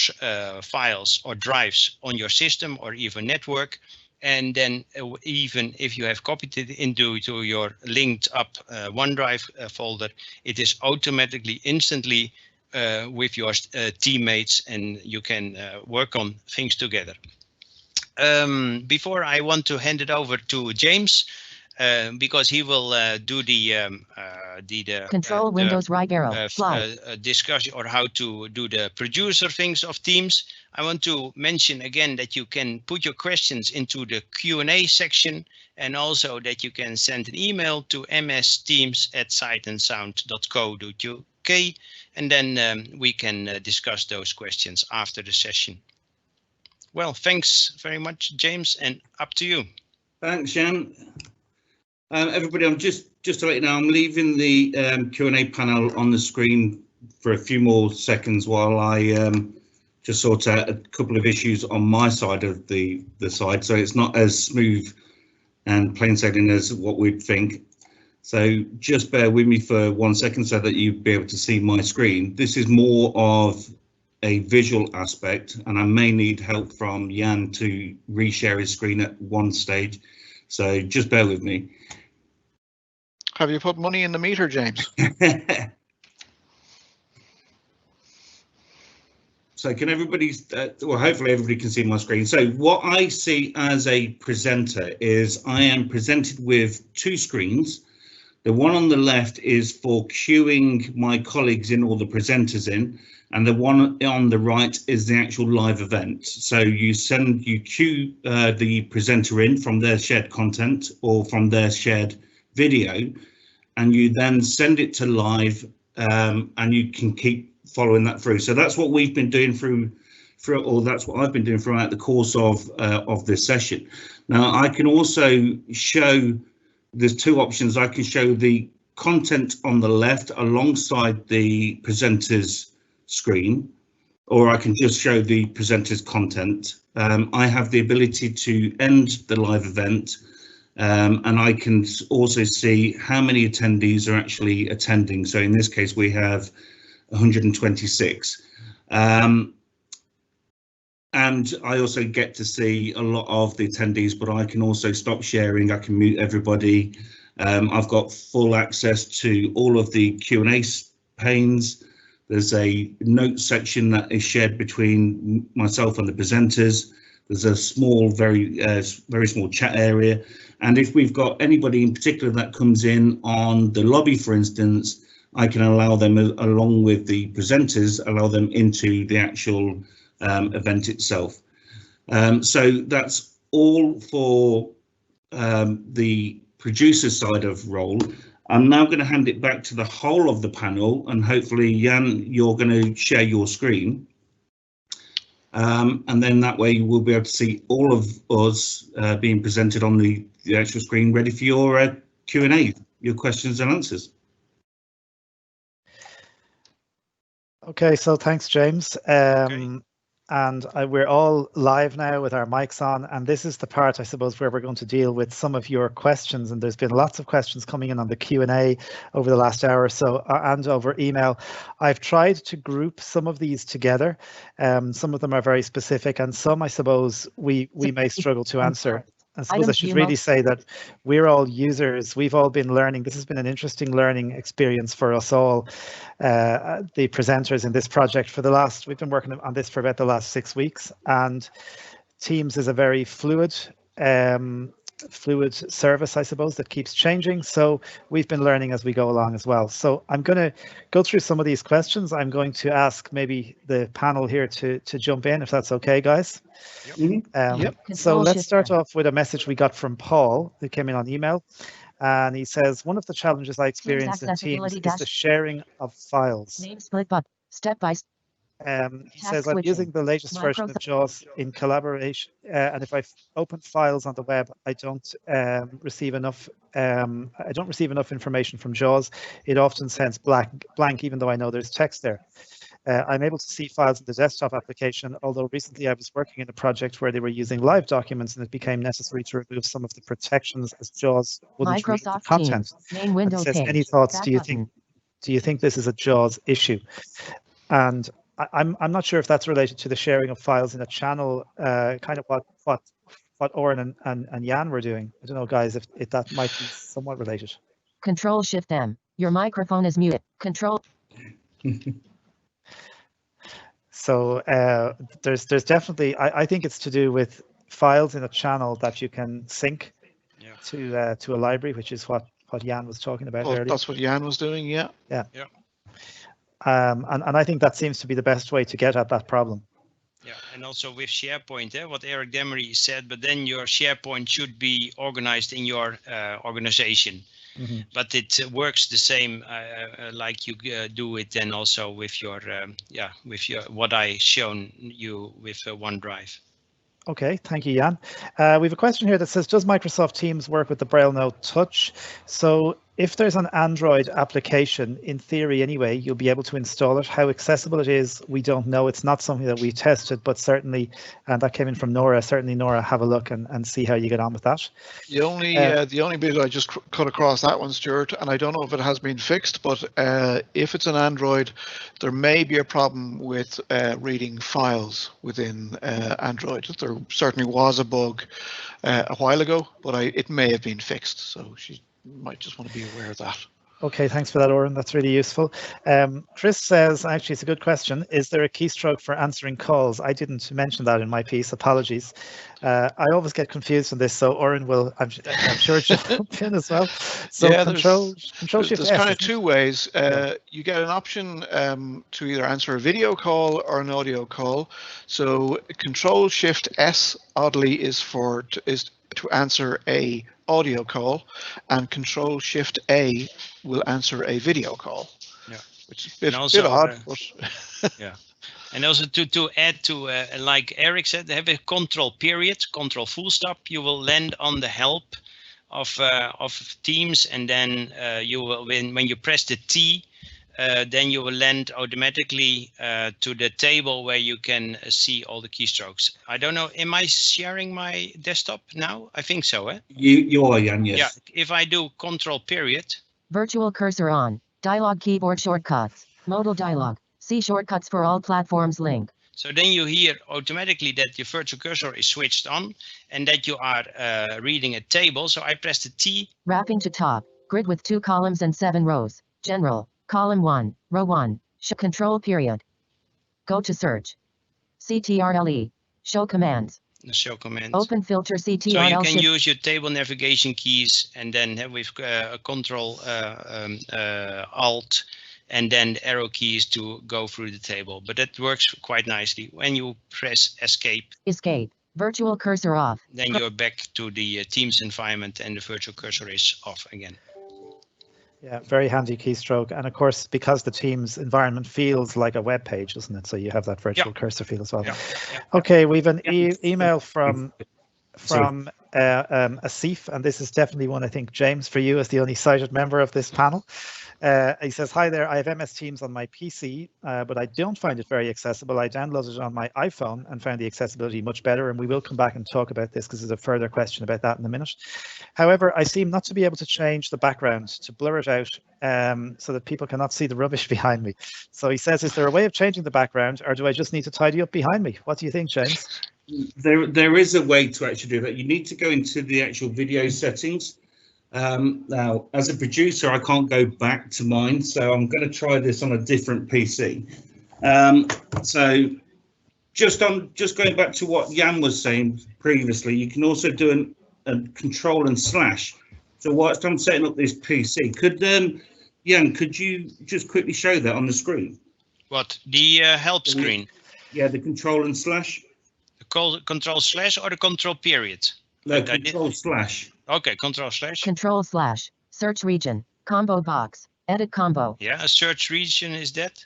files or drives on your system or even network. And then even if you have copied it into your linked up OneDrive folder, it is automatically instantly with your teammates, and you can work on things together. Before I want to hand it over to James, because he will do the control Windows right arrow discussion or how to do the producer things of Teams. I want to mention again that you can put your questions into the Q&A section, and also that you can send an email to msteams@sightandsound.co.uk, and then we can discuss those questions after the session. Well, thanks very much, James, and up to you. Thanks, Jan. Everybody, I'm just to let you know, I'm leaving the Q&A panel on the screen for a few more seconds while I just sort out a couple of issues on my side of the side, so it's not as smooth and plain sailing as what we'd think. So just bear with me for 1 second so that you'll be able to see my screen. This is more of a visual aspect, and I may need help from Jan to reshare his screen at one stage. So just bear with me. Have you put money in the meter, James? So can everybody, well, hopefully everybody can see my screen. So what I see as a presenter is I am presented with two screens. The one on the left is for queuing my colleagues in, or the presenters in, and the one on the right is the actual live event. So you queue the presenter in from their shared content or from their shared video, and you then send it to live, and you can keep following that through. So that's what we've been doing or that's what I've been doing throughout the course of this session. Now I can also show, there's two options. I can show the content on the left alongside the presenter's screen, or I can just show the presenter's content. I have the ability to end the live event, and I can also see how many attendees are actually attending. So in this case, we have 126. And I also get to see a lot of the attendees, but I can also stop sharing. I can mute everybody. I've got full access to all of the Q&A panes. There's a note section that is shared between myself and the presenters. There's a small, very small chat area. And if we've got anybody in particular that comes in on the lobby, for instance, I can allow them, along with the presenters, allow them into the actual event itself. So that's all for the producer side of role. I'm now going to hand it back to the whole of the panel, and hopefully, Jan, you're going to share your screen. And then that way we'll be able to see all of us being presented on the actual screen, ready for your Q&A, your questions and answers. Okay, so thanks, James. Okay. And we're all live now with our mics on, and this is the part, I suppose, where we're going to deal with some of your questions. And there's been lots of questions coming in on the Q&A over the last hour or so, and over email. I've tried to group some of these together. Some of them are very specific, and some, I suppose, we may struggle to answer. I suppose I should really say that we're all users. We've all been learning. This has been an interesting learning experience for us all, the presenters in this project. We've been working on this for about the last 6 weeks, and Teams is a very fluid service, I suppose, that keeps changing. So we've been learning as we go along as well. So I'm going to go through some of these questions. I'm going to ask maybe the panel here to jump in, if that's okay, guys. Yep. So let's start off with a message we got from Paul, who came in on email. And he says, one of the challenges I experience in Teams is the sharing of files. Name split but step by step. He says, I'm using the latest version of JAWS in collaboration, and if I open files on the web, I don't receive enough information from JAWS. It often sends blank, even though I know there's text there. I'm able to see files in the desktop application, although recently I was working in a project where they were using live documents, and it became necessary to remove some of the protections as JAWS wouldn't read the content. Main window Says, page. any thoughts? Do you think this is a JAWS issue? And I'm not sure if that's related to the sharing of files in a channel, kind of what Oren and Jan were doing. I don't know, guys, if that might be somewhat related. Control Shift M. Your microphone is muted. Control. So there's definitely, I think it's to do with files in a channel that you can sync to a library, which is what Jan was talking about earlier. That's what Jan was doing, yeah. And I think that seems to be the best way to get at that problem. Yeah, and also with SharePoint, what Eric Demery said, but then your SharePoint should be organized in your organization. Mm-hmm. But it works the same like you do it then also with your what I shown you with OneDrive. Okay, thank you, Jan. We have a question here that says, does Microsoft Teams work with the Braille Note Touch? So if there's an Android application, in theory anyway, you'll be able to install it. How accessible it is, we don't know. It's not something that we tested, but certainly, and that came in from Nora, certainly Nora, have a look and see how you get on with that. The only bit I just cut across that one, Stuart, and I don't know if it has been fixed, but if it's an Android, there may be a problem with reading files within Android. There certainly was a bug a while ago, but it may have been fixed, so she might just want to be aware of that. Okay, thanks for that, Oren. That's really useful. Chris says, actually, it's a good question. Is there a keystroke for answering calls? I didn't mention that in my piece. Apologies. I always get confused on this, so Oren will, I'm sure, jump in as well. So Yeah, control shift there's F, kind of isn't it? two ways. You get an option to either answer a video call or an audio call. So Control Shift S, oddly, is to answer a audio call, and Control Shift A will answer a video call. Yeah. Which is a bit, And also, odd, but yeah. And also to add to, like Eric said, they have a control period, control full stop. You will land on the help of Teams, and then you will, when you press the T, then you will land automatically to the table where you can see all the keystrokes. I don't know, am I sharing my desktop now? I think so, eh? You are, Jan, yes. Yeah, if I do control period. Virtual cursor on. Dialog keyboard shortcuts. Modal dialog. See shortcuts for all platforms link. So then you hear automatically that your virtual cursor is switched on and that you are reading a table. So I press the T. Wrapping to top. Grid with 2 columns and 7 rows. General. Column 1. Row 1. Control period. Go to search. CTRLE. Show commands. The show commands. Open filter CTRL. So you can shift. use your table navigation keys, and then with Control Alt, and then the arrow keys to go through the table. But that works quite nicely. When you press Escape, Escape. Virtual cursor off. then you're back to the Teams environment, and the virtual cursor is off again. Yeah, very handy keystroke. And of course, because the Teams environment feels like a web page, doesn't it? So you have that virtual cursor feel as well. Yeah. Okay, we've an email from Asif, and this is definitely one, I think, James, for you as the only sighted member of this panel. He says, hi there, I have MS Teams on my PC, but I don't find it very accessible. I downloaded it on my iPhone and found the accessibility much better, and we will come back and talk about this because there's a further question about that in a minute. However, I seem not to be able to change the background, to blur it out so that people cannot see the rubbish behind me. So he says, is there a way of changing the background, or do I just need to tidy up behind me? What do you think, James? There is a way to actually do that. You need to go into the actual video settings. Now, as a producer, I can't go back to mine, so I'm going to try this on a different PC. So just going back to what Jan was saying previously, you can also do a control and slash. So whilst I'm setting up this PC, Jan, could you just quickly show that on the screen? What, the help screen? Yeah, the control and slash. The control slash or the control period? No, control slash. Okay, control slash. Control slash. Search region. Combo box. Edit combo. Yeah, a search region is that?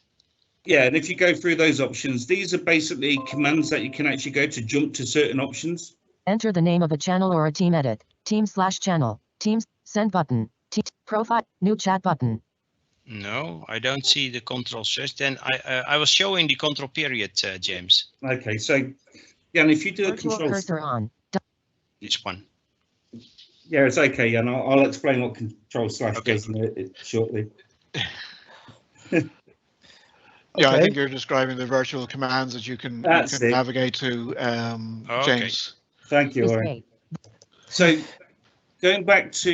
Yeah, and if you go through those options, these are basically commands that you can actually go to jump to certain options. Enter the name of a channel or a team. Edit. Team/channel. Teams. Send button. Profile. New chat button. No, I don't see the control slash. Then I was showing the control period, James. Okay, so yeah, and if you do a Virtual control cursor on. This one. Yeah, it's okay, and I'll explain what control slash does in it shortly. yeah, I think you're describing the virtual commands that you can navigate to, James. Thank you, Oren. So going back to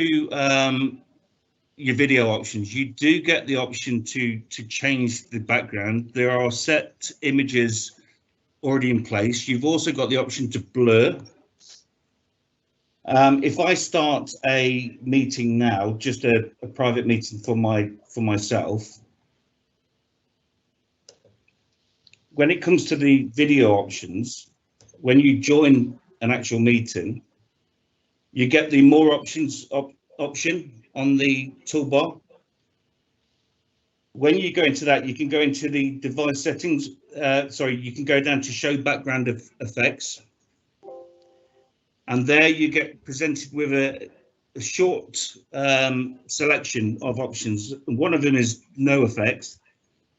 your video options, you do get the option to change the background. There are set images already in place. You've also got the option to blur. If I start a meeting now, just a private meeting for myself, when it comes to the video options, when you join an actual meeting, you get the more options option on the toolbar. When you go into that, you can go into the device settings. You can go down to show background effects. And there you get presented with a short selection of options. One of them is no effects,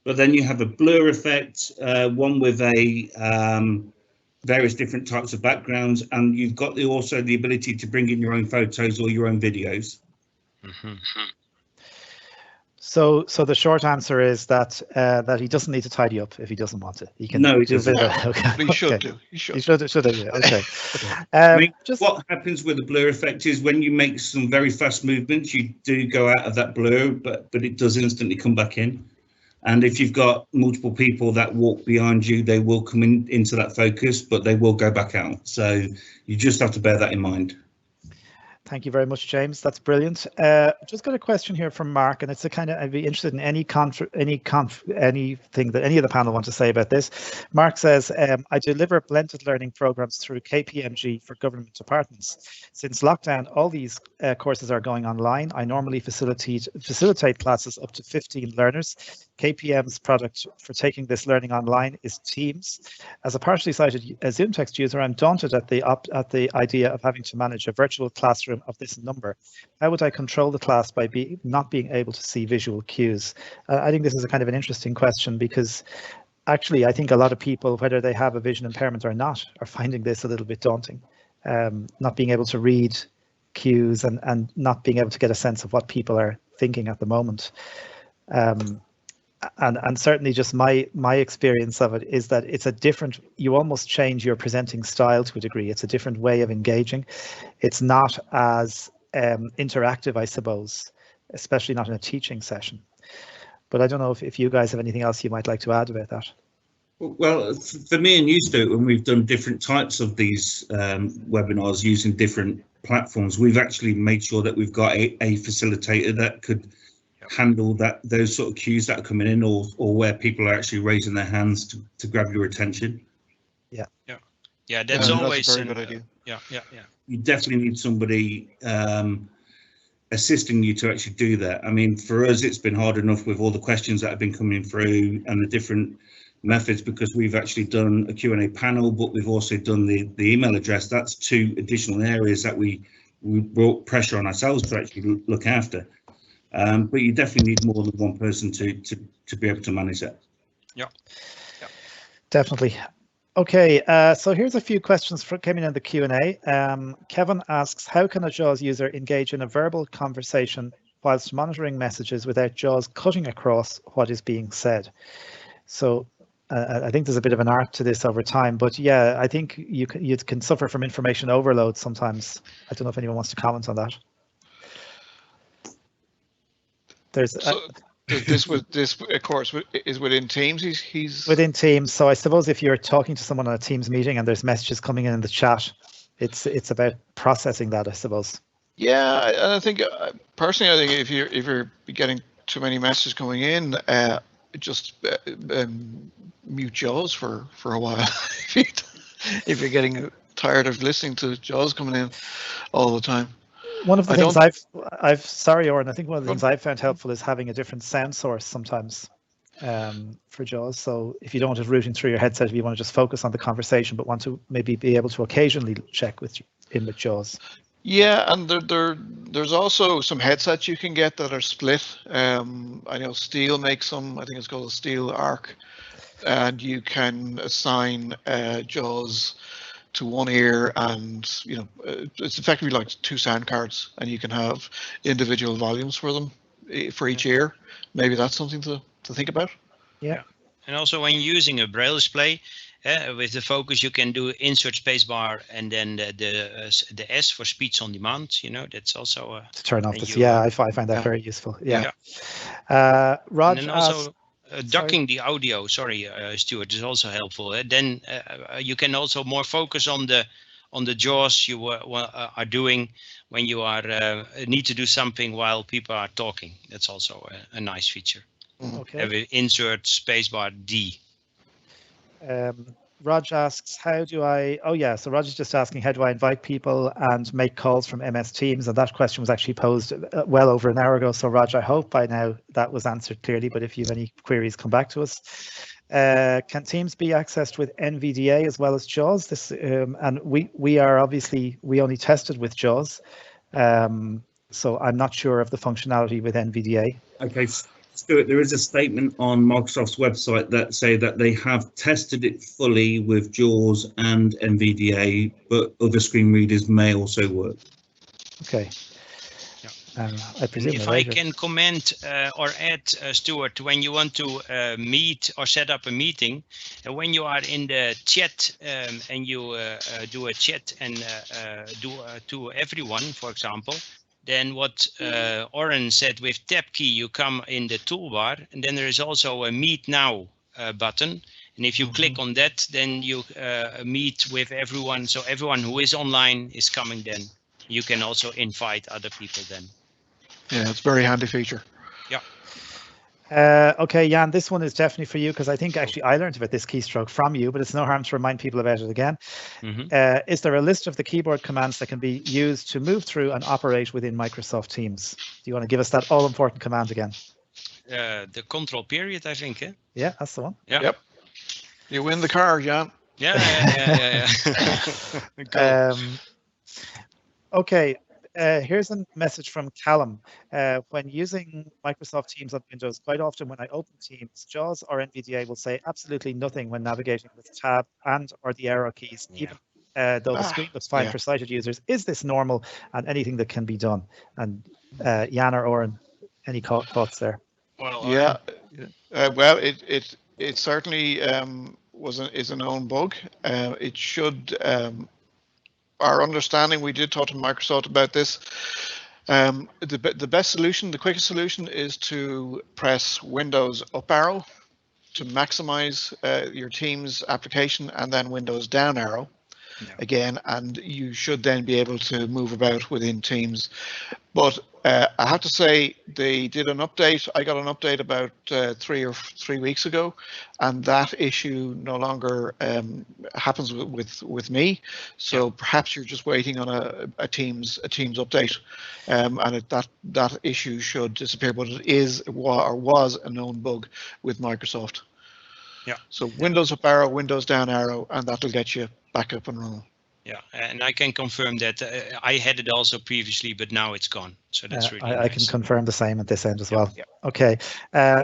but then you have a blur effect, one with a various different types of backgrounds, and you've got also the ability to bring in your own photos or your own videos. Mm-hmm. So the short answer is that that he doesn't need to tidy up if he doesn't want to. He can. No, he do a bit doesn't. of- But he should okay. do. He should. He should do. Okay. I mean, just what happens with the blur effect is when you make some very fast movements, you do go out of that blur, but it does instantly come back in. And if you've got multiple people that walk behind you, they will come into that focus, but they will go back out. So you just have to bear that in mind. Thank you very much, James. That's brilliant. Just got a question here from Mark, and it's a kind of, I'd be interested in anything that any of the panel want to say about this. Mark says, I deliver blended learning programs through KPMG for government departments. Since lockdown, all these courses are going online. I normally facilitate classes up to 15 learners. KPM's product for taking this learning online is Teams. As a partially sighted ZoomText user, I'm daunted at the idea of having to manage a virtual classroom of this number. How would I control the class by not being able to see visual cues? I think this is a kind of an interesting question, because actually I think a lot of people, whether they have a vision impairment or not, are finding this a little bit daunting. Not being able to read cues and not being able to get a sense of what people are thinking at the moment. And certainly just my experience of it is that it's a different, you almost change your presenting style to a degree. It's a different way of engaging. It's not as interactive, I suppose, especially not in a teaching session. But I don't know if you guys have anything else you might like to add about that. Well, for me and you, Stuart, when we've done different types of these webinars using different platforms, we've actually made sure that we've got a facilitator that could handle those sort of cues that are coming in, or where people are actually raising their hands to grab your attention. Yeah, that's always a very good idea. Yeah. You definitely need somebody assisting you to actually do that. I mean, for us, it's been hard enough with all the questions that have been coming through and the different methods, because we've actually done a Q&A panel, but we've also done the email address. That's 2 additional areas that we brought pressure on ourselves to actually look after. But you definitely need more than one person to be able to manage that. Yeah. Definitely. Okay, so here's a few questions coming in the Q&A. Kevin asks, how can a JAWS user engage in a verbal conversation whilst monitoring messages without JAWS cutting across what is being said? So I think there's a bit of an art to this over time, but yeah, I think you can suffer from information overload sometimes. I don't know if anyone wants to comment on that. There's this of course is within Teams. He's within Teams. So I suppose if you're talking to someone on a Teams meeting and there's messages coming in the chat, it's about processing that, I suppose. Yeah, and I think personally, I think if you're getting too many messages coming in, just mute JAWS for a while. if you're getting tired of listening to JAWS coming in all the time. One of the things I've sorry, Oren, I think one of the things I've found helpful is having a different sound source sometimes for JAWS. So if you don't want it routing through your headset, if you want to just focus on the conversation, but want to maybe be able to occasionally check with JAWS. Yeah, and there's also some headsets you can get that are split. I know Steel makes some. I think it's called a Steel Arc, and you can assign JAWS to one ear, and it's effectively like 2 sound cards, and you can have individual volumes for them for each ear. Maybe that's something to think about. Yeah. And also when using a Braille display, with the focus, you can do insert spacebar and then the S for speech on demand. That's also to turn off this. Yeah, I find that very useful. Yeah. Raj, and then also ducking the audio. Sorry, Stuart, is also helpful. Then you can also more focus on the JAWS you are doing when you are need to do something while people are talking. That's also a nice feature. Okay. Have an insert spacebar D. Raj asks, how do I, so Raj is just asking, how do I invite people and make calls from MS Teams? And that question was actually posed well over an hour ago. So Raj, I hope by now that was answered clearly, but if you have any queries, come back to us. Can Teams be accessed with NVDA as well as JAWS? And we only tested with JAWS. So I'm not sure of the functionality with NVDA. Okay. Stuart, there is a statement on Microsoft's website that say that they have tested it fully with JAWS and NVDA, but other screen readers may also work. Okay. I presume If they're I later. can comment or add, Stuart, when you want to meet or set up a meeting, when you are in the chat and you do a chat and do to everyone, for example, then what Oren said with tab key, you come in the toolbar, and then there is also a Meet Now button. And if you click on that, then you meet with everyone. So everyone who is online is coming then. You can also invite other people then. Yeah, it's a very handy feature. Okay, Jan, this one is definitely for you because I think actually I learned about this keystroke from you, but it's no harm to remind people about it again. Is there a list of the keyboard commands that can be used to move through and operate within Microsoft Teams? Do you want to give us that all-important command again? The control period, I think. Eh? Yeah, that's the one. Yeah. Yep. You win the car, Jan. Yeah. Cool. Okay. Here's a message from Callum. When using Microsoft Teams on Windows, quite often when I open Teams, JAWS or NVDA will say absolutely nothing when navigating with tab and or the arrow keys, even though the screen looks fine for sighted users. Is this normal and anything that can be done? And Jan or Oren, any thoughts there? Well, yeah. Well, it certainly is a known bug. It should. Our understanding, we did talk to Microsoft about this. The best solution, the quickest solution, is to press Windows up arrow to maximize your Teams application, and then Windows down arrow again, and you should then be able to move about within Teams. But I have to say, they did an update. I got an update about 3 weeks ago, and that issue no longer happens with me. So perhaps you're just waiting on a Teams update, and that issue should disappear. But it is or was a known bug with Microsoft. Yeah. So Windows up arrow, Windows down arrow, and that'll get you back up and running. Yeah, and I can confirm that I had it also previously, but now it's gone. So that's really I can confirm the same at this end as well. Yeah. Okay.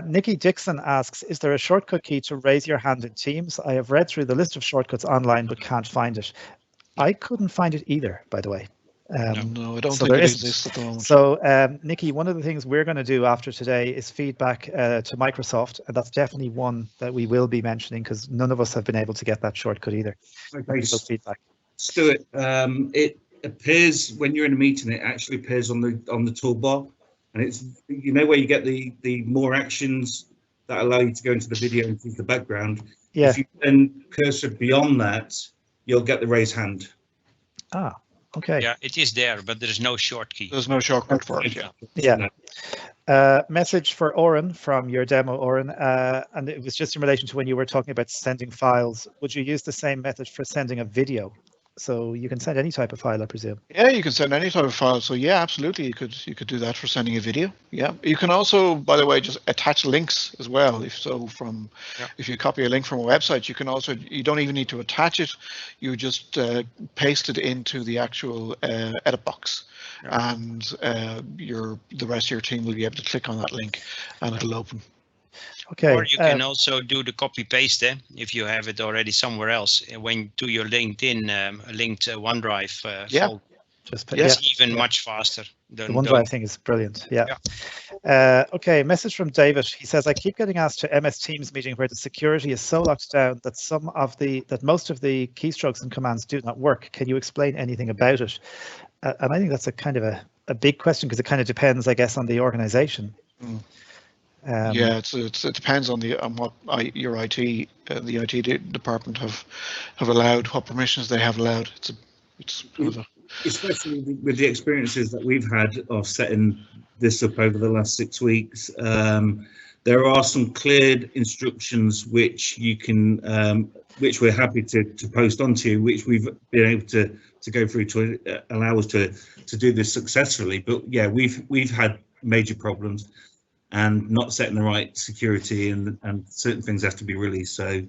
Nikki Dixon asks, is there a shortcut key to raise your hand in Teams? I have read through the list of shortcuts online, but can't find it. I couldn't find it either, by the way. No, I don't think it exists at the moment. So, Nikki, one of the things we're going to do after today is feedback to Microsoft, and that's definitely one that we will be mentioning because none of us have been able to get that shortcut either. Okay, Feedback. Stuart, it appears when you're in a meeting, it actually appears on the toolbar, and it's, you know, where you get the more actions that allow you to go into the video and see the background. Yeah. If you then cursor beyond that, you'll get the raise hand. Ah, okay. Yeah, it is there, but there's no short key. There's no shortcut for it. Yeah. Message for Oren from your demo, Oren, and it was just in relation to when you were talking about sending files. Would you use the same method for sending a video? So you can send any type of file, I presume. Yeah, you can send any type of file. So yeah, absolutely, you could do that for sending a video. Yeah, you can also, by the way, just attach links as well. If you copy a link from a website, you can also, you don't even need to attach it. You just paste it into the actual edit box, and the rest of your team will be able to click on that link, and it'll open. Okay. Or you can also do the copy paste if you have it already somewhere else. When to your LinkedIn linked OneDrive folder. It's even much faster. The OneDrive thing is brilliant. Yeah. Okay, message from David. He says, I keep getting asked to MS Teams meeting where the security is so locked down that most of the keystrokes and commands do not work. Can you explain anything about it? And I think that's a kind of a big question because it kind of depends, I guess, on the organization. Yeah, it depends on what your IT, the IT department have allowed, what permissions they have allowed. Especially with the experiences that we've had of setting this up over the last 6 weeks, there are some cleared instructions which you can, which we're happy to post onto, which we've been able to go through to allow us to do this successfully. But yeah, we've had major problems and not setting the right security, and certain things have to be released. So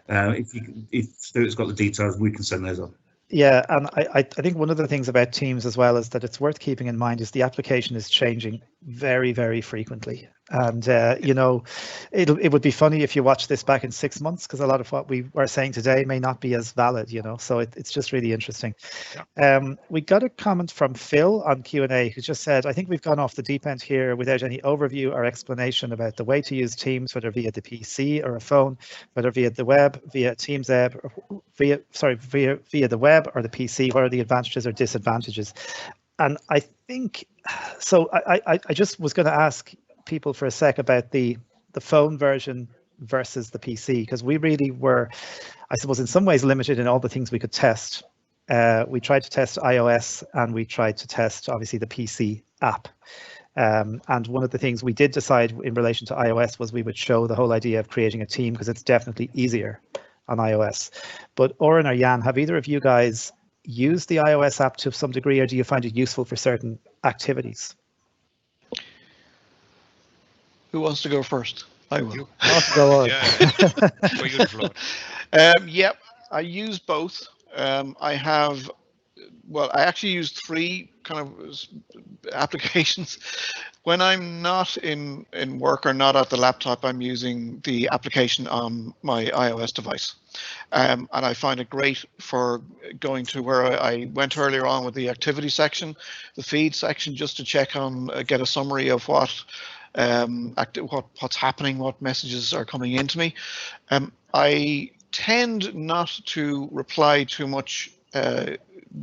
if Stuart's got the details, we can send those on. Yeah, and I think one of the things about Teams as well is that it's worth keeping in mind is the application is changing very, very frequently. And, you know, it would be funny if you watch this back in 6 months, because a lot of what we are saying today may not be as valid, you know, so it's just really interesting. We got a comment from Phil on Q&A who just said, I think we've gone off the deep end here without any overview or explanation about the way to use Teams, whether via the PC or a phone, whether via the web, via Teams app, or via the web or the PC. What are the advantages or disadvantages? And I think, so I just was going to ask people for a sec about the phone version versus the PC, because we really were, I suppose, in some ways limited in all the things we could test. We tried to test iOS and we tried to test, obviously, the PC app. And one of the things we did decide in relation to iOS was we would show the whole idea of creating a team, because it's definitely easier on iOS. But Oren or Jan, have either of you guys used the iOS app to some degree, or do you find it useful for certain activities? Who wants to go first? I will. Go on. For you, the floor. Yep, I use both. I have, well, I actually use 3 kind of applications. When I'm not in work or not at the laptop, I'm using the application on my iOS device. And I find it great for going to where I went earlier on with the activity section, the feed section, just to check on, get a summary of what's happening, what messages are coming into me. I tend not to reply too much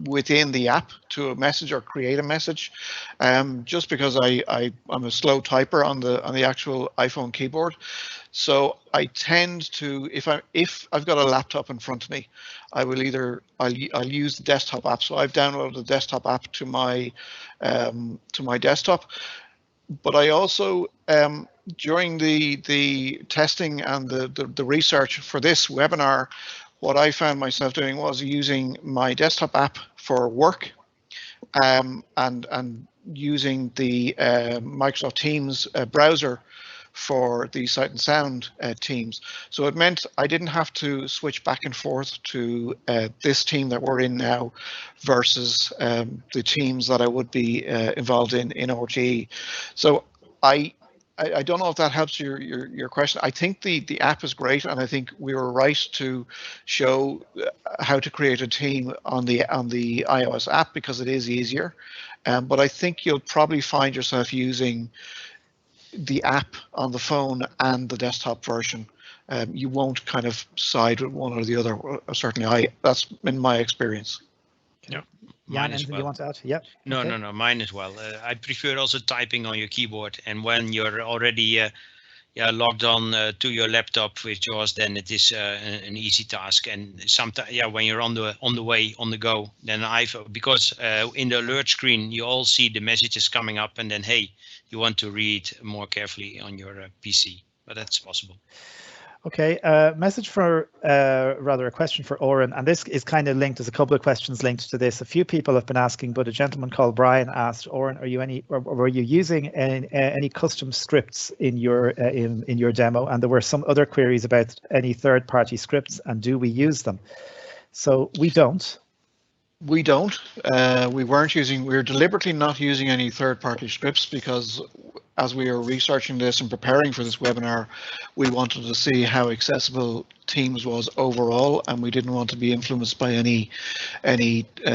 within the app to a message or create a message, just because I'm a slow typer on the actual iPhone keyboard. So I tend to, if I've got a laptop in front of me, I will I'll use the desktop app. So I've downloaded the desktop app to my desktop. But I also, during the testing and the research for this webinar, what I found myself doing was using my desktop app for work, and using the Microsoft Teams browser for the Sight and Sound teams. So it meant I didn't have to switch back and forth to this team that we're in now versus the teams that I would be involved in RTE. So I don't know if that helps your question. I think the app is great, and I think we were right to show how to create a team on the iOS app, because it is easier. But I think you'll probably find yourself using the app on the phone and the desktop version. You won't kind of side with one or the other. Certainly, that's been my experience. Yeah. Jan, anything you want to add? Yep. No, okay. no, mine as well. I prefer also typing on your keyboard, and when you're already logged on to your laptop with JAWS, then it is an easy task. And sometimes, when you're on the way, on the go, then because in the alert screen you all see the messages coming up, and then hey, you want to read more carefully on your PC, but that's possible. Okay, message for, rather a question for Oren, and this is kind of linked, there's a couple of questions linked to this. A few people have been asking, but a gentleman called Brian asked, Oren, were you using any custom scripts in your demo? And there were some other queries about any third-party scripts, and do we use them? So we don't. We don't. We we're deliberately not using any third-party scripts, because as we are researching this and preparing for this webinar, we wanted to see how accessible Teams was overall, and we didn't want to be influenced by any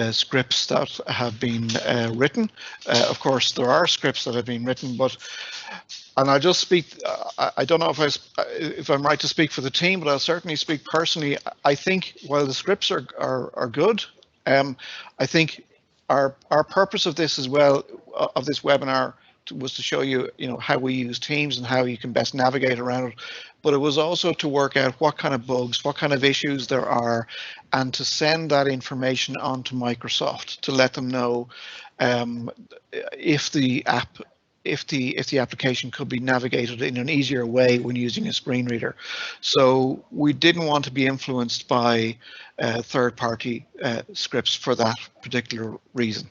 scripts that have been written. Of course, there are scripts that have been written, and I'll just speak. I don't know if I'm right to speak for the team, but I'll certainly speak personally. I think while the scripts are good, I think our purpose of this as well, of this webinar, was to show you, how we use Teams and how you can best navigate around it. But it was also to work out what kind of bugs, what kind of issues there are, and to send that information on to Microsoft to let them know if the application could be navigated in an easier way when using a screen reader. So we didn't want to be influenced by third-party scripts for that particular reason.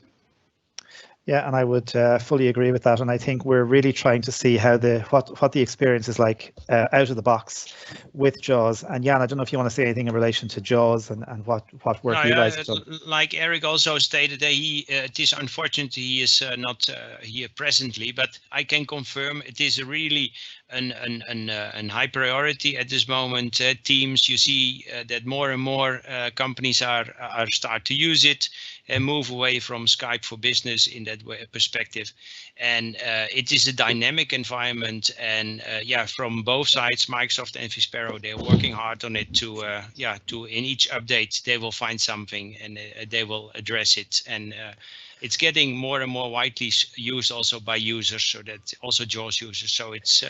Yeah, and I would fully agree with that. And I think we're really trying to see how what the experience is like out of the box with JAWS. And Jan, I don't know if you want to say anything in relation to JAWS and what work No, you yeah, guys have done. like Eric also stated, that it is unfortunate he is not here presently, but I can confirm it is really an high priority at this moment. Teams, you see that more and more companies are start to use it and move away from Skype for Business in that way, perspective. And it is a dynamic environment, and yeah, from both sides, Microsoft and Vispero, they're working hard on it to in each update they will find something and they will address it. And it's getting more and more widely used also by users, so that also JAWS users. So it's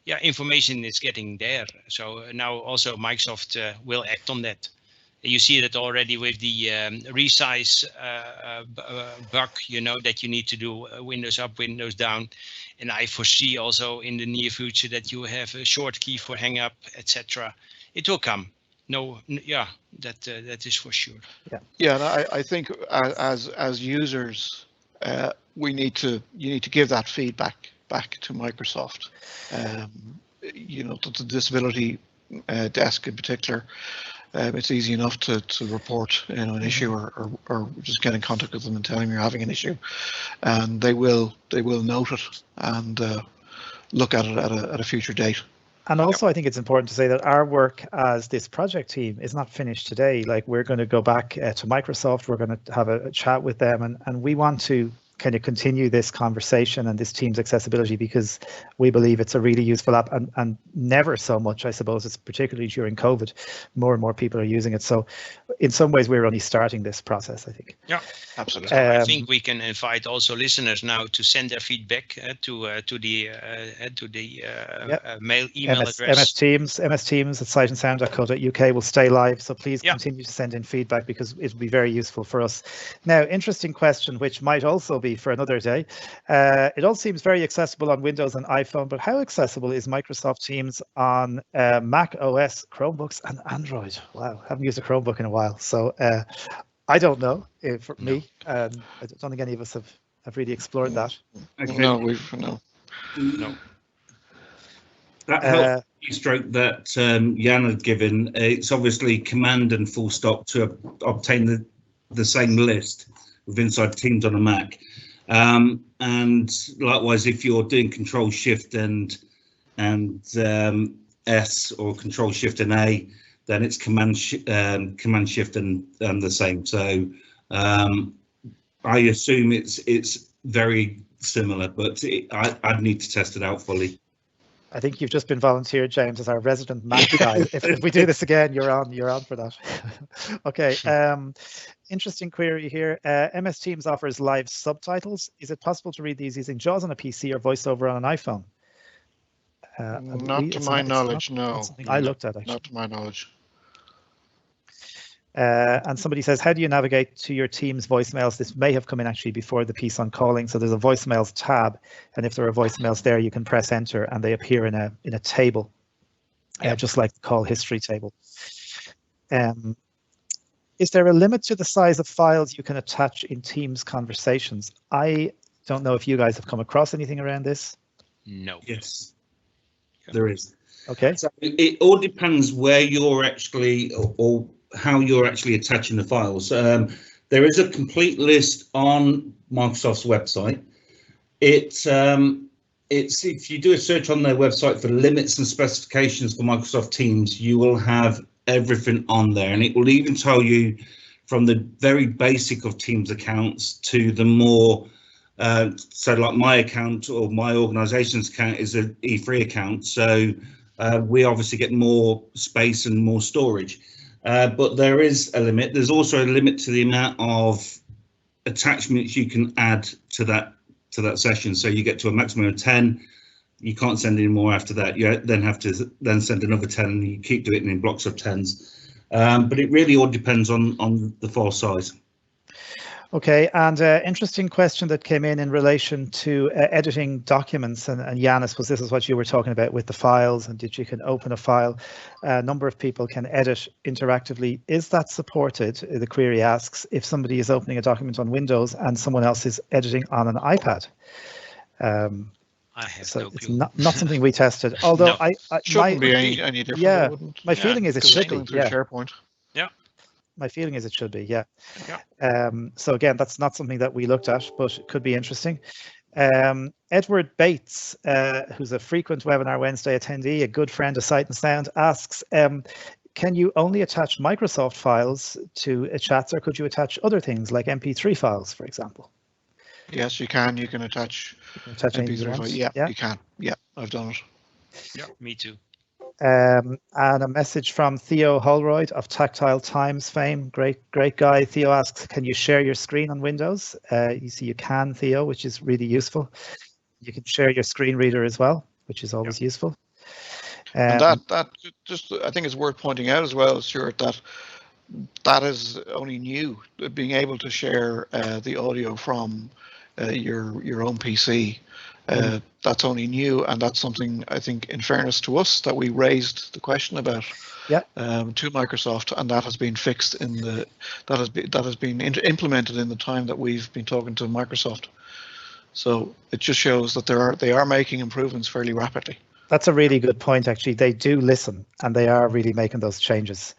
yeah, information is getting there. So now also Microsoft will act on that. You see that already with the resize bug, you know, that you need to do Windows up, Windows down. And I foresee also in the near future that you have a short key for hang up, etc. It will come. No, yeah, that is for sure. Yeah, and I think as users, you need to give that feedback back to Microsoft. You know, the disability desk in particular. It's easy enough to report, you know, an issue or just get in contact with them and tell them you're having an issue, and they will note it and look at it at a future date. And also, I think it's important to say that our work as this project team is not finished today. Like, we're going to go back to Microsoft, we're going to have a chat with them, and we want to kind of continue this conversation and this Teams accessibility, because we believe it's a really useful app, and never so much, I suppose, it's particularly during COVID, more and more people are using it. So in some ways we're only starting this process, I think. Yeah, absolutely. I think we can invite also listeners now to send their feedback to the email address. MS Teams at sightandsound.co.uk will stay live, so please continue to send in feedback, because it will be very useful for us. Now, interesting question, which might also be for another day. It all seems very accessible on Windows and iPhone, but how accessible is Microsoft Teams on Mac OS, Chromebooks and Android? Wow, I haven't used a Chromebook in a while, so I don't know. For me, I don't think any of us have really explored that. Okay. No. That helpful stroke that Jan had given, it's obviously command and full stop to obtain the same list with inside Teams on a Mac. And likewise, if you're doing Control Shift and S or Control Shift and A, then it's Command Shift and the same. So I assume it's very similar, but I'd need to test it out fully. I think you've just been volunteered, James, as our resident Mac guy. If we do this again, you're on for that. Okay. Interesting query here. MS Teams offers live subtitles. Is it possible to read these using JAWS on a PC or VoiceOver on an iPhone? Not to my knowledge, no. I looked at, actually. Not to my knowledge. And somebody says, how do you navigate to your Teams voicemails? This may have come in actually before the piece on calling. So there's a voicemails tab, and if there are voicemails there, you can press enter and they appear in a table, just like the call history table. Is there a limit to the size of files you can attach in Teams conversations? I don't know if you guys have come across anything around this. No. Yes, there is. Okay. So it all depends where you're actually or how you're actually attaching the files. There is a complete list on Microsoft's website. It's if you do a search on their website for limits and specifications for Microsoft Teams, you will have everything on there, and it will even tell you from the very basic of Teams accounts to the more so like my account or my organization's account is an E3 account, so we obviously get more space and more storage. But there is a limit. There's also a limit to the amount of attachments you can add to that session. So you get to a maximum of 10. You can't send any more after that. You then have to send another 10, and you keep doing it in blocks of 10s. But it really all depends on the file size. Okay, and interesting question that came in relation to editing documents, and Jan, I suppose this is what you were talking about with the files, and that you can open a file. A number of people can edit interactively. Is that supported, the query asks, if somebody is opening a document on Windows and someone else is editing on an iPad? I have So no it's clue. not something we tested, although No. Shouldn't be any different. yeah, I wouldn't. my Yeah, feeling is it Because it's should be, going through yeah. SharePoint. My feeling is it should be, yeah. Yeah. So again, that's not something that we looked at, but it could be interesting. Edward Bates, who's a frequent Webinar Wednesday attendee, a good friend of Sight and Sound, asks, can you only attach Microsoft files to chats, or could you attach other things like MP3 files, for example? Yes, you can. You can attach anything you MP3 want. file. Yeah, Yeah. you can. Yeah, I've done it. Yeah, me too. And a message from Theo Holroyd of Tactile Times fame. Great guy. Theo asks, can you share your screen on Windows? You see you can, Theo, which is really useful. You can share your screen reader as well, which is always useful. And that just, I think it's worth pointing out as well, Stuart, that is only new, being able to share the audio from your own PC. That's only new, and that's something, I think, in fairness to us, that we raised the question about to Microsoft, and that has been fixed that has been implemented in the time that we've been talking to Microsoft. So it just shows that they are making improvements fairly rapidly. That's a really good point, actually. They do listen, and they are really making those changes.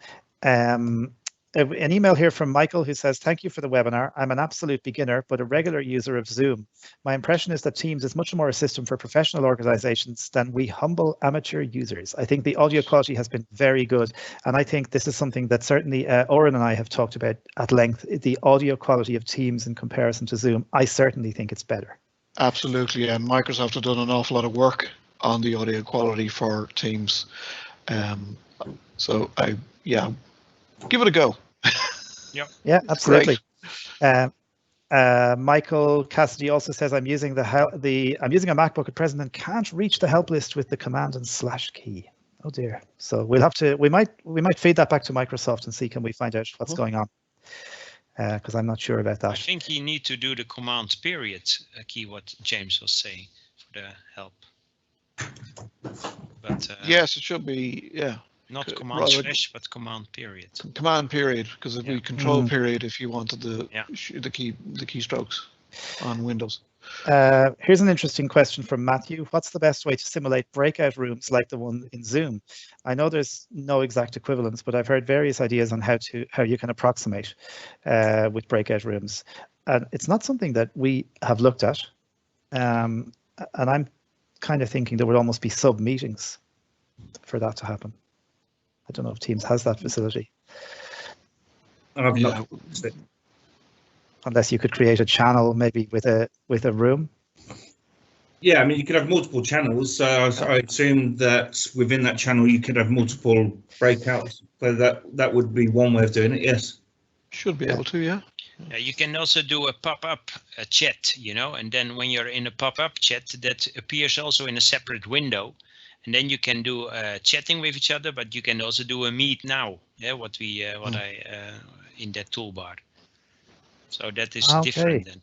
An email here from Michael, who says, thank you for the webinar. I'm an absolute beginner, but a regular user of Zoom. My impression is that Teams is much more a system for professional organizations than we humble amateur users. I think the audio quality has been very good. And I think this is something that certainly Oren and I have talked about at length, the audio quality of Teams in comparison to Zoom. I certainly think it's better. Absolutely. And Microsoft have done an awful lot of work on the audio quality for Teams. So give it a go. Yeah, absolutely. Michael Cassidy also says, I'm using a MacBook at present and can't reach the help list with the command and / key. Oh dear. So we'll have to, we might feed that back to Microsoft and see, can we find out what's going on? Because I'm not sure about that. I think you need to do the command period key, what James was saying, for the help. But yes, it should be, not command / but command period. Command period, because it'd be control period if you wanted the keystrokes on Windows. Here's an interesting question from Matthew. What's the best way to simulate breakout rooms like the one in Zoom? I know there's no exact equivalence, but I've heard various ideas on how you can approximate with breakout rooms. And it's not something that we have looked at. And I'm kind of thinking there would almost be sub meetings for that to happen. I don't know if Teams has that facility. Unless you could create a channel maybe with a room. Yeah, I mean, you could have multiple channels. So I assume that within that channel you could have multiple breakouts. So that would be one way of doing it. Yes. Should be able to, yeah. Yeah, you can also do a pop-up chat, and then when you're in a pop-up chat, that appears also in a separate window. And then you can do chatting with each other, but you can also do a meet now. Yeah, what I in that toolbar. So that is different then.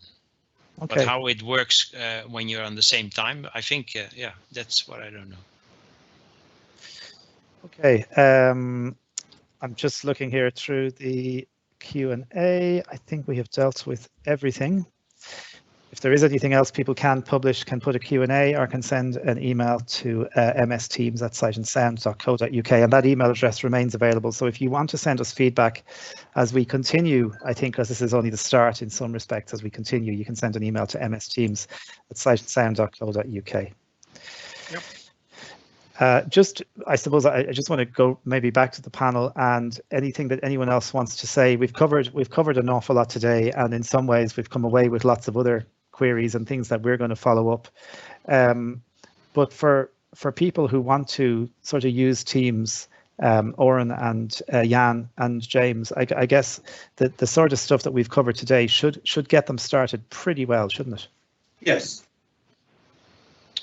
Okay. But how it works when you're on the same time, I think, that's what I don't know. Okay, I'm just looking here through the Q&A. I think we have dealt with everything. If there is anything else people can put a Q&A or can send an email to msteams@sightandsound.co.uk, and that email address remains available. So if you want to send us feedback as we continue, I think because this is only the start in some respects, as we continue, you can send an email to msteams@sightandsound.co.uk. Yep. I suppose I just want to go maybe back to the panel and anything that anyone else wants to say. We've covered an awful lot today, and in some ways we've come away with lots of other queries and things that we're going to follow up. But for people who want to sort of use Teams, Oren and Jan and James, I guess the sort of stuff that we've covered today should get them started pretty well, shouldn't it? Yes.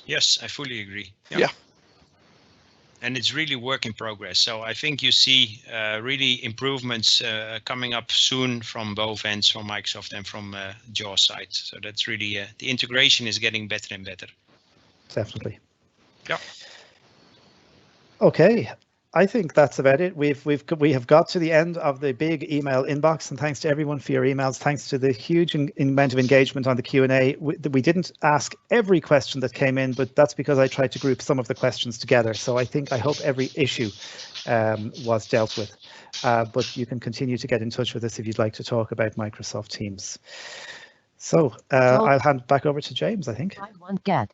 Yes, I fully agree. Yeah. and it's really work in progress. So I think you see really improvements coming up soon from both ends, from Microsoft and from JAWS side. So that's really the integration is getting better and better. Definitely. Yeah. Okay, I think that's about it. We have got to the end of the big email inbox, and thanks to everyone for your emails. Thanks to the huge amount of engagement on the Q&A. We didn't ask every question that came in, but that's because I tried to group some of the questions together. So I hope every issue was dealt with. But you can continue to get in touch with us if you'd like to talk about Microsoft Teams. So I'll hand back over to James, I think. Get.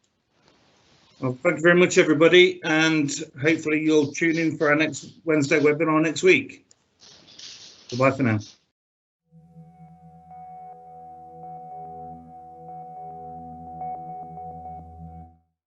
Well, thank you very much, everybody, and hopefully you'll tune in for our next Wednesday webinar next week. Goodbye for now.